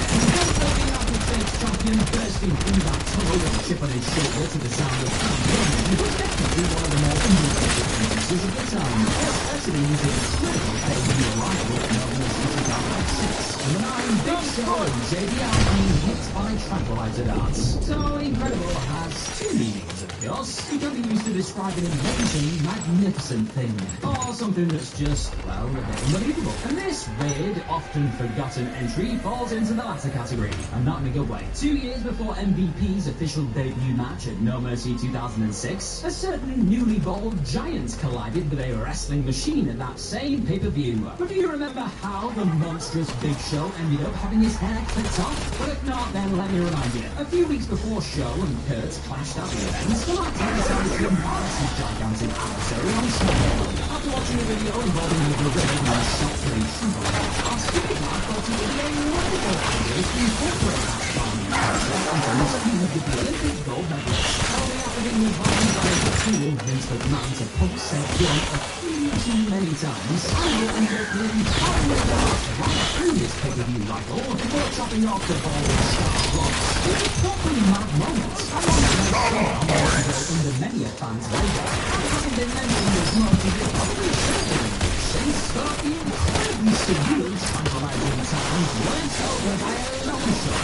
Instead of being out of stage champion bursting through that tunnel with a chip on his shoulder to the sound of it was definitely one of the more underrated entrances of the time, especially with the incredible pay-per-view arrival in August 2006, and the 9 Big Show and JBL being hit by tranquilizer darts. So incredible has two meanings, of course. It can be used to describe an amazing, magnificent thing, or something that's just, well, a bit unbelievable. And this weird, often forgotten entry falls into the latter category, and not in a good way. 2 years before MVP's official debut match at No Mercy 2006, a certain newly bald giant collided with a wrestling machine at that same pay-per-view. But do you remember how the monstrous Big Show ended up having his hair clipped off? Well, if not, then let me remind you. A few weeks before Show and Kurt clashed at the event, the latter decided to embarrass his gigantic adversary on SmackDown. After watching a video involving the gorilla and shots with a tranquilizer dart, I thought it would be a wonderful idea to incorporate that charming character into his feud with the Olympic gold medalist. Only after being advised by a tool Vince McMahon to pump said gun a few too many times, I will end up nearly firing the dart right through his pay-per-view rifle before chopping off the ball with sharp blocks. It was probably a mad moment. I wanted to under many a fan's radar. I haven't been mentioned as much as it probably should have been. Since the incredibly surreal tranquilizing sounds weren't over by a long shot.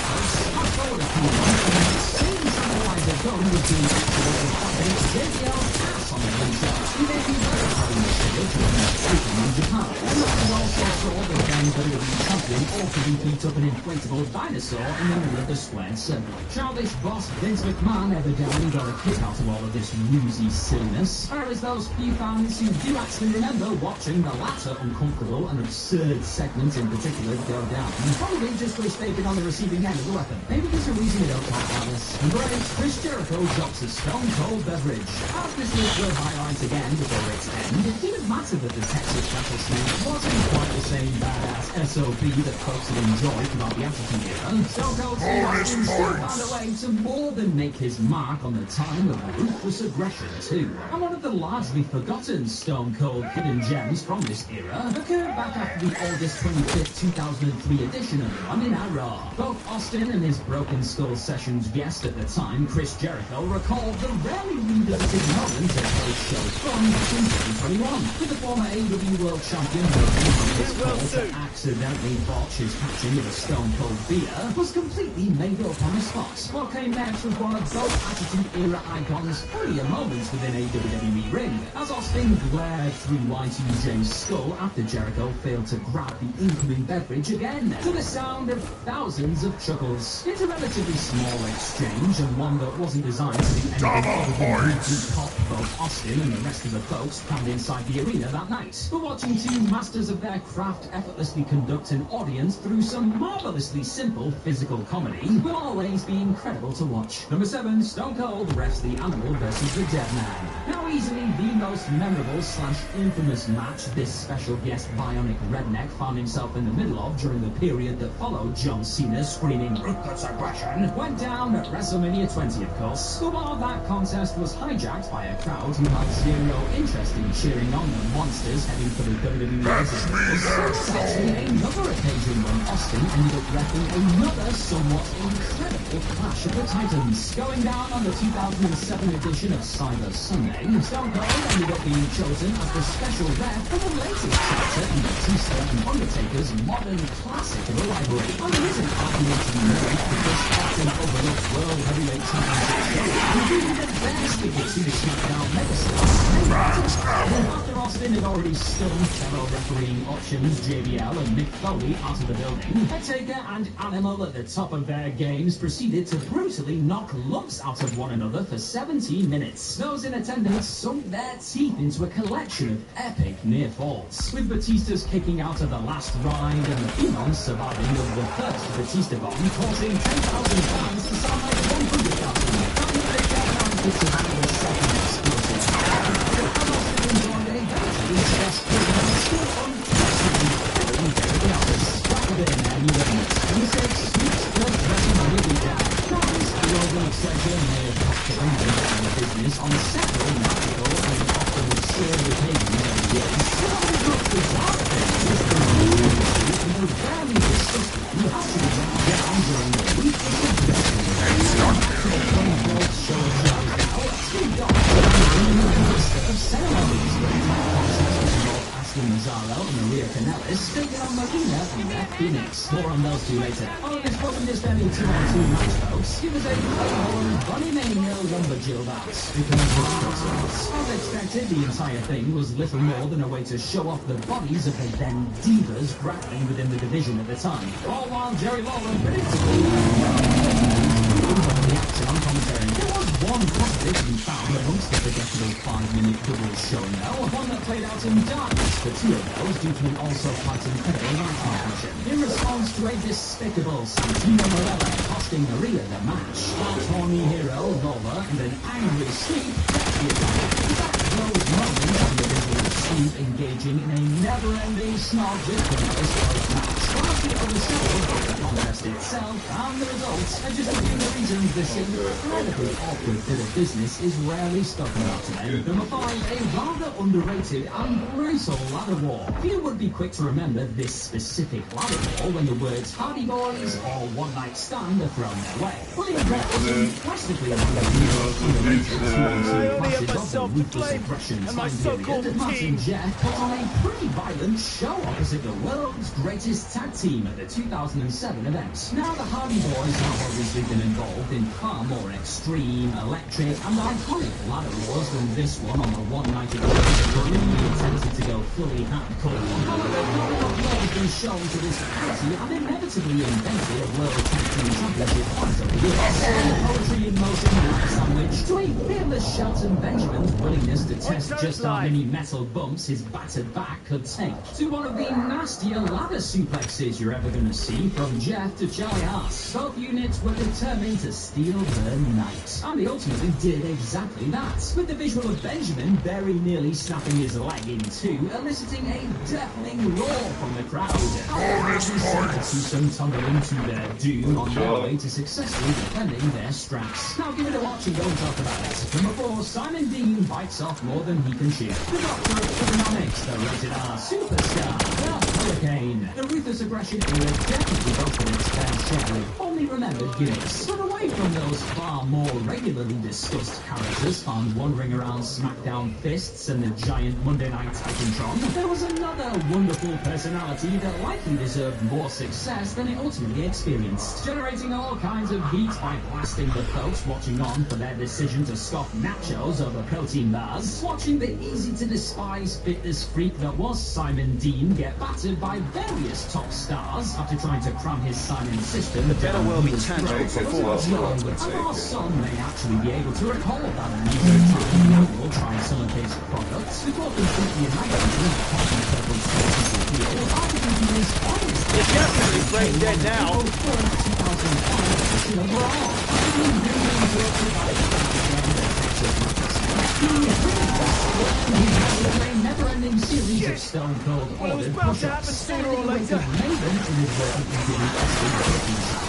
Fast forward a few months, and that same tranquilizer gun was being activated by JBL's ass on the winter. He may be verifying this figure to an taken in Japan. And that was also saw the then WWE champion awkwardly beat up an inflatable dinosaur in the middle of the squared circle. Childish boss Vince McMahon evidently got a kick out of all of this woozy silliness, whereas those few fans who do actually remember watching the latter uncomfortable and absurd segment in particular go down probably just wish they'd been on the receiving end of the weapon. Maybe there's a reason we don't talk about this. Great, Chris Jericho drops a stone cold beverage. As this list will highlight again before its end, it didn't matter that the Texas rattlesnake wasn't quite the same badass SOB that folks had enjoyed throughout the Attitude Era. Stone Cold Steve Austin still found a way to more than make his mark on the time of ruthless aggression too. And one of the largely forgotten Stone Cold hidden gems from this era occurred back after the August 25th, 2003 edition of Monday Night Raw. Both Austin and his Broken Skull Sessions guest at the time, Chris Jericho, recalled the rarely revisited moment of post-show fun back in 2021, with the former AEW World Champion working on his call to accidentally botch his catching of a Stone Cold beer was completely made up on the spot. What came next was one of both Attitude Era icons' earlier moments within a WWE ring, as Austin glared through Y2J's skull after Jericho failed to grab the incoming beverage again, to the sound of thousands of chuckles. It's a relatively small exchange, and one that wasn't designed to do anything other than briefly pop both Austin and the rest of the folks crammed inside the arena that night. But watching two masters of their craft effortlessly conduct an audience through some marvelously simple physical comedy will always be incredible to watch. Number 7, Stone Cold refs the Animal versus the Dead Man. Now easily the most memorable / infamous match this special guest bionic redneck found himself in the middle of during the period that followed John Cena screaming ruthless aggression went down at WrestleMania 20, of course. But while that contest was hijacked by a crowd who had zero interest in cheering on the monsters heading for the WWE exit, there was actually another occasion when Austin ended up reffing another somewhat incredible Clash of the Titans. Going down on the 2007 edition of Cyber Sunday, Stone Cold ended up being chosen as the special ref for the latest chapter in Batista and Undertaker's modern classic of a rivalry. And there is an argument to be made that this often overlooked World Heavyweight Championship show would be the best to get to the SmackDown megastars. After Austin had already stunned fellow refereeing options JBL and Mick Foley out of the building, Taker and Animal at the top of their games proceeded to brutally knock lumps out of one another for 17 minutes. Those in attendance sunk their teeth into a collection of epic near falls, with Batista's kicking out of the last ride and the Phenom surviving of the first Batista bomb, causing 10,000 fans to sound like 100,000. It's about the second explosive. As Austin enjoyed a very stressed period, still unprecedented very others. Rather than anyone, he said sweet blood WrestleMania weekend. Fans who over the treasure may have cocktailed the business on several magical and often absurd occasions over the years. But one of the most bizarre things is the movie, and the rarely discussed one, has to be wrapped down during the week of the More on those two later. Oh, this wasn't just any 2-on-2 match, folks. It was a full-on Bunny Mania Lumberjill bout. Because as expected, the entire thing was little more than a way to show off the bodies of the then divas grappling within the division at the time. All while Jerry Lawler predictably the action on commentary. There was one positive to be found amongst the forgettable 5-minute double showing though, one that played out in darkness for 2 of those due to an also quite incredible right action. In response to a despicable Santino Morella costing Maria the match, our Tawny hero, Lawler, and an angry Steve kept the attack. In fact, those moments of the visual Steve engaging in a never-ending snog with the most post-match. Whilst the other side of the contest itself and the results are just a few reasons this incredibly awkward bit of business is rarely spoken about today. Number 5, a rather underrated and brutal ladder war. Few would be quick to remember this specific ladder war when the words Hardy Boys or One Night Stand are thrown their way. Well, in fact, classically among the ruthless aggression time period, Matt and Jeff put on a pretty violent show opposite the world's greatest tag team at the 2007 event. Now, the Hardy Boys have obviously been involved in far more extreme, electric, and iconic ladder wars than this one on the one night ago that really attempted to go fully hardcore. However, not enough love has been shown to this party and inevitably invented a World Tag Team Championship once over the years. Poetry in motion, sandwich to a fearless Shelton Benjamin's willingness to test just how many metal bumps his battered back could take, to one of the nastier ladder suplexes you're ever going to see from Jeff to Charlie Hart. Both units were determined to steal the night, and they ultimately did exactly that, with the visual of Benjamin very nearly snapping his leg in two, eliciting a deafening roar from the crowd. However, to some tumbling to their doom on their way to successfully defending their straps. Now give it a watch and go and talk about it. Number 4, Simon Dean bites off more than he can chew. The Doctor of Economics, the rated R superstar, the Hurricane. The ruthless aggression era definitely goes for its fair share of only remembered gimmicks. But away from those far more regularly discussed characters found wandering around SmackDown Fists and the giant Monday Night Titantron, there was another wonderful personality that likely deserved more success than it ultimately experienced, generating all kinds of heat by blasting the folks watching on for their decision to scoff nachos over protein bars, watching the easy-to-despise fitness freak that was Simon Dean get battered by various top stars after trying to cram his Simon system down his throat. And our son may actually be able to recall that unusual time Daniel tried some of his products before completely annihilating the cotton purple special deal after thinking his honest. You're definitely brain dead now. A never-ending series of Stone Cold ordered push-ups, sooner or later. Maven inadvertently didn't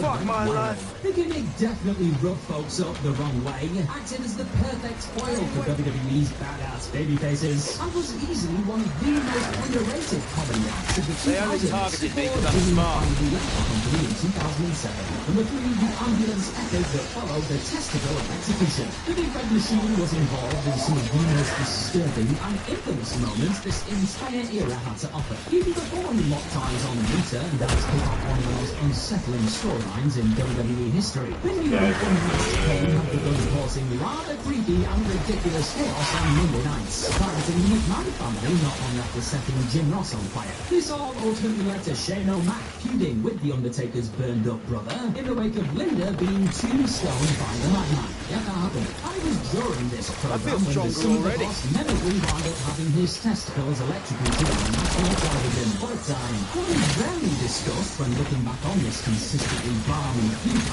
Fuck my life. The gimmick definitely rubbed folks up the wrong way, acted as the perfect foil for WWE's badass babyfaces, and was easily one of the most underrated comedy acts of the 2000s. They only targeted me because I'm smart. In 2007, Number 3, the ambulance echoed that followed the testicle of execution. The Big Red Machine was involved in some of the most disturbing and infamous moments this entire era had to offer. Even before he locked eyes on Rita, that was picked up one of the most unsettling storylines in WWE history. The new unmatched Kane had begun causing rather creepy and ridiculous chaos on Monday nights, targeting the McMahon family not long after setting Jim Ross on fire. This all ultimately led to Shane O'Mac feuding with The Undertaker's burned-up brother, in the wake of Linda being tombstoned by the Madman. Yet that happened. I was during this program when the son of the boss medically wound up having his testicles electrocuted on national television. What a time. What is rarely discussed when looking back on this consistently balmy feud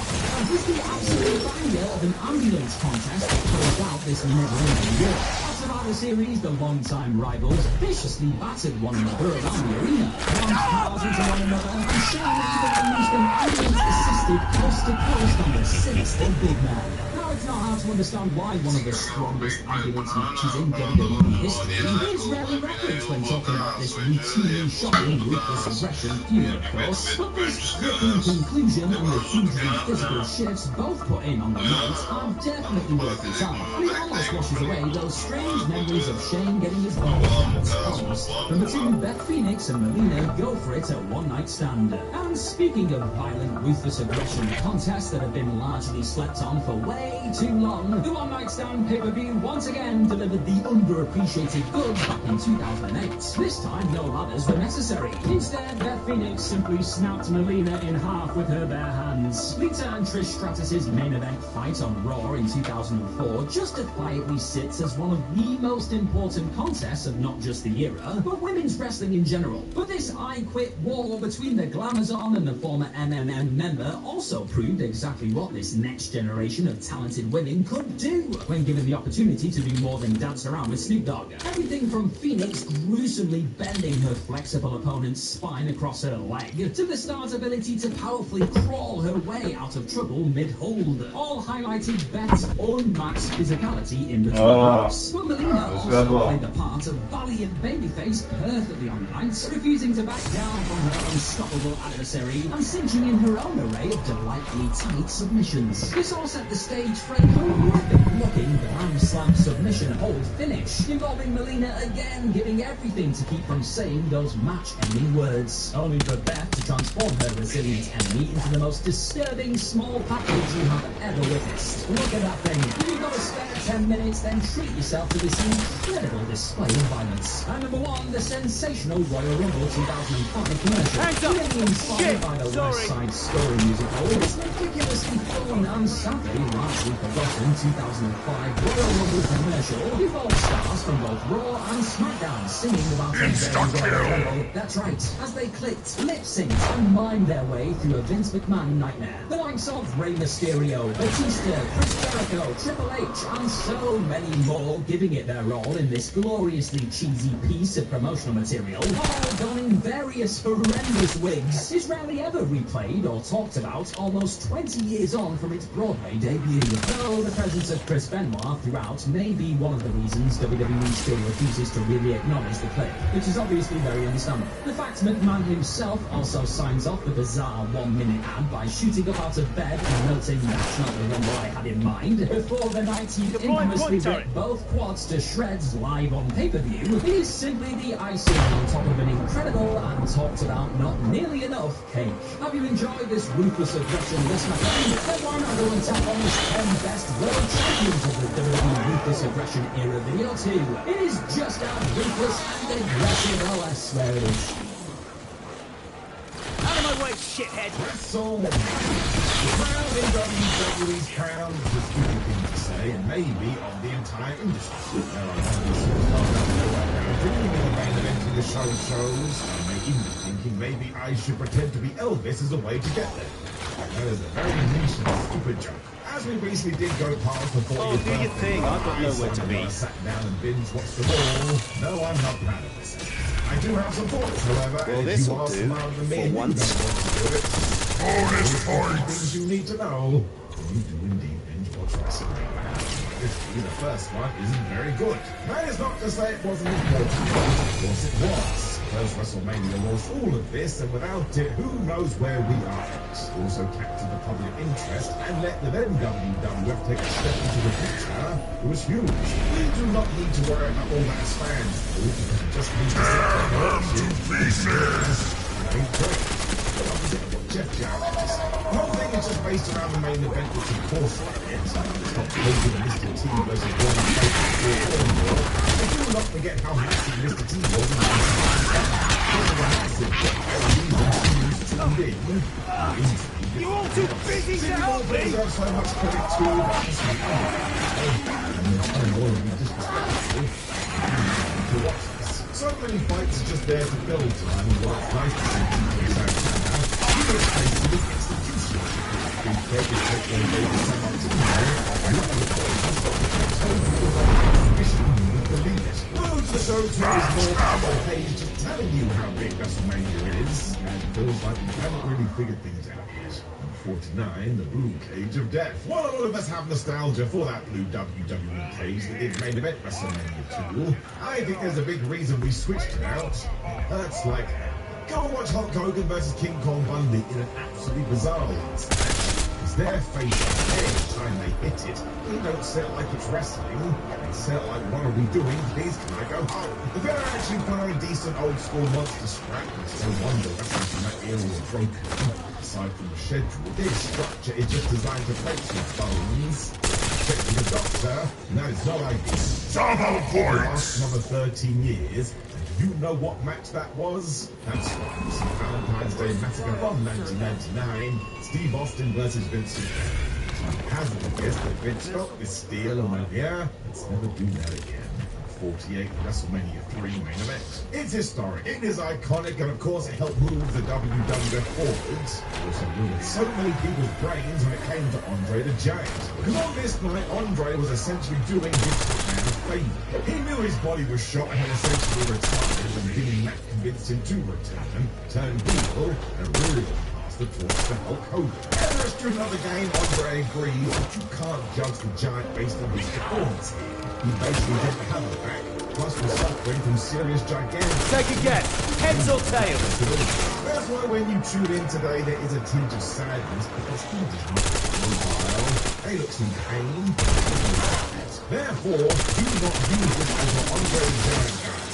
is the absolute banger of an ambulance contest that closed out this never-ending war. After the series, the long-time rivals viciously battered one another around the arena, launched cars into one another, and Shane even unleashed an ambulance-assisted coast-to-coast on the sinister big man. Now it's It's not hard to understand why one of the strongest ambulance matches in WWE history is rarely referenced when talking about this routinely shocking ruthless aggression feud, of course. But this gripping conclusion and the hugely physical shifts both put in on the night are definitely worth your time. And it almost washes away those strange memories of Shane getting his balls exposed. And the two, Beth Phoenix and Melina, go for it at one night stand. And speaking of violent, ruthless aggression contests that have been largely slept on for way too long, the one night stand pay-per-view once again delivered the underappreciated goods back in 2008. This time, no ladders were necessary. Instead, Beth Phoenix simply snapped Melina in half with her bare hands. Lita and Trish Stratus's main event fight on Raw in 2004 justifiably sits as one of the most important contests of not just the era, but women's wrestling in general. But this I Quit war between the Glamazon and the former MMM member also proved exactly what this next generation of talented women could do when given the opportunity to do more than dance around with Snoop Dogg. Everything from Phoenix gruesomely bending her flexible opponent's spine across her leg, to the star's ability to powerfully crawl her way out of trouble mid-hold, all highlighted Beth's unmatched physicality in the toolbox. But Melina also played the part of valiant babyface perfectly on the night, refusing to back down from her unstoppable adversary and cinching in her own array of delightfully tight submissions. This all set the stage for a horrific-looking glam slam submission hold finish, involving Melina again giving everything to keep from saying those match-ending words, only for Beth to transform her resilient enemy into the most disturbing small package you have ever witnessed. Look at that thing. If you've got a spare 10 minutes, then treat yourself to this incredible display of violence. And number one, the sensational Royal Rumble 2005 commercial. Really inspired by the West Side Story musical, it's ridiculously fun and sadly largely forgotten 2005 Royal Rumble commercial involved stars from both Raw and SmackDown singing about a Royal Rumble. That's right, as they clicked, lip-synced and mimed their way through a Vince McMahon nightmare. The likes of Rey Mysterio, Batista, Chris Jericho, Triple H, and so many more giving it their all in this gloriously cheesy piece of promotional material, all donning various horrendous wigs, is rarely ever replayed or talked about almost 20 years on from its Broadway debut. Though the presence of Chris Benoit throughout may be one of the reasons WWE still refuses to really acknowledge the clip, which is obviously very understandable. The fact McMahon himself also signs off the bizarre 1-minute ad by shooting up out of bed and noting that's not the Rumble I had in mind, before the night he infamously ripped both quads to shreds live on pay-per-view, is simply the icing on top of an incredible and talked about not nearly enough cake. Have you enjoyed this ruthless aggression this weekend? Then why not go and tap on this 10 best world champions of the WWE ruthless aggression era video too? It is just as ruthless and aggressive, oh I swear it is. Out of my way, shithead! So, the crowd in WWE's crown is a stupid thing to say, and maybe of the entire industry. There are other superstars out there right now dreaming of a main event in the shows, and making me thinking maybe I should pretend to be Elvis as a way to get there. That is a very niche and stupid joke. As we recently did go past the 40th do your thing, I've got nowhere to be. I sat down and binge-watched them all. No, I'm not proud of this. I do have some thoughts, however, Well, and if you this'll are do, smarter than me for and you once. don't want to do it, Bonus points. things you need to know. You do indeed binge-watch wrestling. Obviously, the first one isn't very good. That is not to say it wasn't important. Of course it was. First WrestleMania launched all of this, and without it, who knows where we are. Also captured the public interest and let the then WWF take a step into the future. It was huge. We do not need to worry about all that as fans. We just need to sit down and watch it. Ain't great. The opposite of what Jeff Jarrett just said. The whole thing is just based around the main event, which of course it's not Hogan and Mr. T versus Roman Reigns. I do not forget how massive Mr. T was in You're all too busy to help me! deserve so much credit too. So many fights are just there to fill time, and what it's nice to see people now, you get faced with execution. Big Frederick took their baby San Martino, and look at the points, you wouldn't believe it. Well, The show too is more on my page just telling you how big WrestleMania is, and it feels like we haven't really figured things out yet. 49, the blue cage of death. While all of us have nostalgia for that blue WWE cage that did main event WrestleMania 2, I think there's a big reason we switched it out. That's like, go and watch Hulk Hogan versus King Kong Bundy in an absolutely bizarre last match. Because their face every time they hit it, they don't sell like it's wrestling. They sell like, what are we doing? Please, can I go home? If they're actually put on a decent old school monster scrap, it's no wonder wrestling from that era was broken. Aside from the schedule, this structure is just designed to break some bones. Check with the doctor, and that is not ideal. Double Last another 13 years, and you know what match that was? That's right, it was the Valentine's Day Massacre from 1999, Steve Austin versus Vince McMahon. I hazard a guess that Vince felt this steal and went, yeah, let's never do that again. 48 WrestleMania 3 main event. It's historic, it is iconic, and of course it helped move the WWF forwards. It also ruined so many people's brains when it came to Andre the Giant. Because on this night, Andre was essentially doing Vince McMahon a favor. He knew his body was shot and had essentially retired when Vinnie Mac convinced him to return, turn heel, and really pass the torch to Hulk Hogan. Everest during another game, Andre agreed that you can't judge the Giant based on his performance here. He basically didn't have the back, plus was suffering from serious gigantic... Take a guess. Heads or tails? That's why when you tune in today, there is a tinge of sadness because he does not look mobile. They look in pain. Therefore, do not use this as an Andre the Giant guy.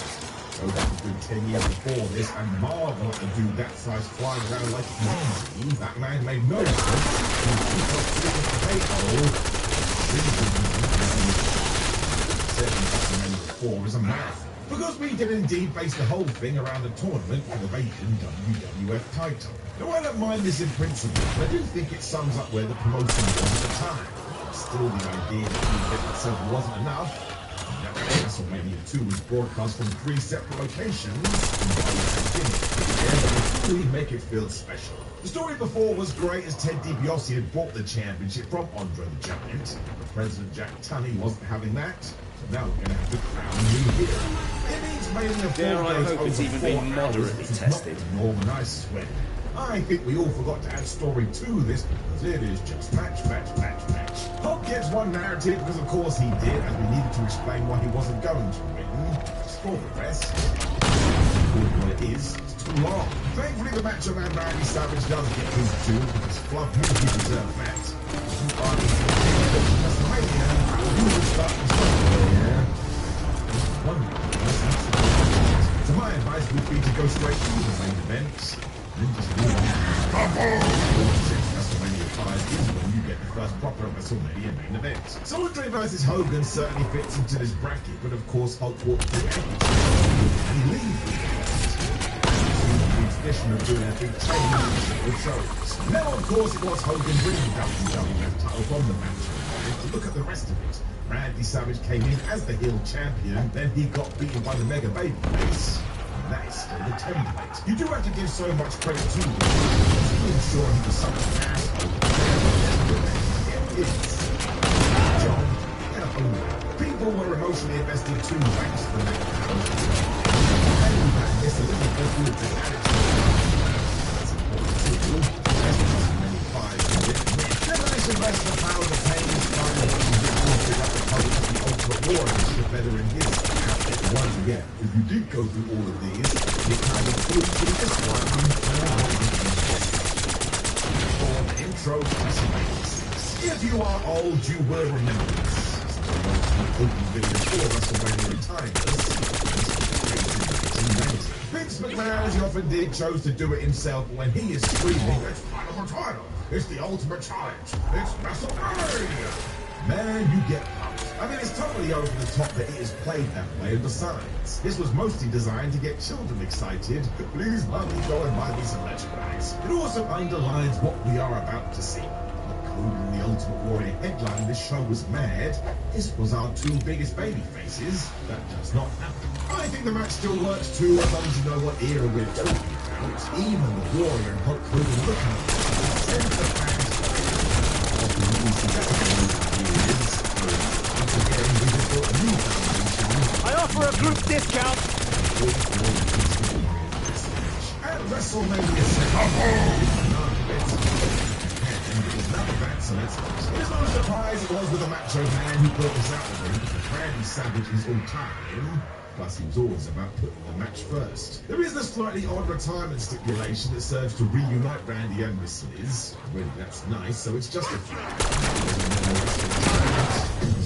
Go back a good 10 years before this and marvel at a dude that size flying around like easy. That man made no sense. He took off is a marathon. Because we did indeed base the whole thing around a tournament for the vacant WWF title. Now I don't mind this in principle, but I do think it sums up where the promotion was at the time. Still the idea that the event itself wasn't enough. WrestleMania 2 was broadcast from 3 separate locations, and really make it feel special. The story before was great as Ted DiBiase had bought the championship from Andre the Giant, but President Jack Tunney wasn't having that, so now we're going to have to crown a new hero. It means mainly a Dare I hope it's even been moderately tested. Norman, I swear. I think we all forgot to add story to this because it is just match, match, match, match. Hulk gets one narrative because of course he did, as we needed to explain why he wasn't going to win. For the rest, what it is, it's too long. Thankfully the Macho Man Randy Savage does get his due because Fluff knew he deserved that. WrestleMania, you will start the so my advice would be to go straight to the main event. WrestleMania 5 is when you get the first proper WrestleMania main event. So Andre vs Hogan certainly fits into this bracket, but of course Hulk walked through and he leaves the tradition of doing a big change with shows. Now of course it was Hogan bringing the WWF title from the match. But look at the rest of it. Randy Savage came in as the heel champion, then he got beaten by the Mega Babyface. That is still the template. You do have to give so much credit to him. To ensure he was such an asshole. John, people were emotionally invested too, thanks to the Mega Babyface. It's a little bit with the attitude. That's important too. Rest the power of pain is fine and the ultimate war is better in his outfit. Once again, if you did go through all of these, it kind of flew through this one. For the intro to WrestleMania 6. If you are old, you will remember this. Open video for WrestleMania timers. Vince McMahon, as he often did, chose to do it himself when he is screaming, "It's final title! It's the ultimate challenge! It's WrestleMania!" Man, you get pumped. I mean, it's totally over the top that it is played that way, and besides, this was mostly designed to get children excited. Please, mommy, go and buy me some merchandise. It also underlines what we are about to see. Hogan, the Ultimate Warrior headline, this show was mad. This was our two biggest baby faces. That does not happen. I think the match still works too, as long as you know what era we're talking about. Even the Warrior and Hulk Hogan look at it. Send the fans of the movie years. Once again, we just built a new foundation I offer a group discount. At WrestleMania 7, it's no surprise it was with a Macho Man who built this out of him because Randy Savage is all time. Plus, he was always about putting the match first. There is a slightly odd retirement stipulation that serves to reunite Randy and Miss Liz. Really, that's nice, so it's justified.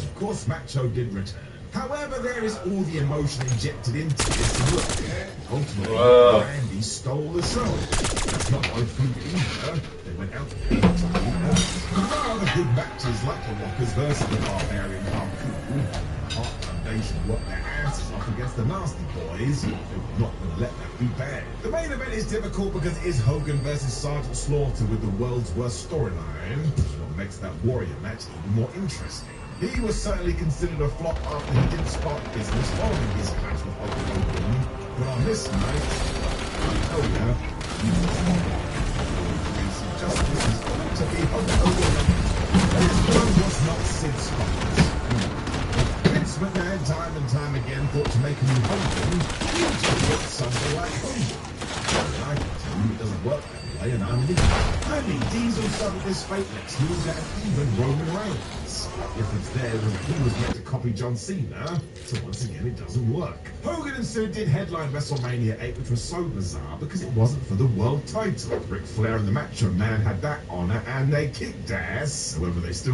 Of course, Macho did return. However, there is all the emotion injected into this to look. Ultimately, Randy stole the show. That's not my fault either. They went out there to rather good matches like the Rockers versus the Barbarian Harpoon. The Hart Foundation worked their asses off against the Nasty Boys. They were not going to let that be bad. The main event is difficult because it is Hogan versus Sergeant Slaughter with the world's worst storyline. What makes that Warrior match even more interesting. He was certainly considered a flop after he didn't start business following his clash with Hogan. But on this night, Hogan, justice is to be Hogan. This one was not Sid Scott. Vince McMahon time and time again thought to make a new Hogan, he just got something like Hogan. I can tell you it doesn't work that way, and I'm leaving. I mean, Diesel started this fake next news and even Roman Reigns. The difference there was he was meant to copy John Cena, so once again it doesn't work. Hogan and Sid did headline WrestleMania 8, which was so bizarre because it wasn't for the world title. Ric Flair and the Macho Man had that honor and they kicked ass. However, they still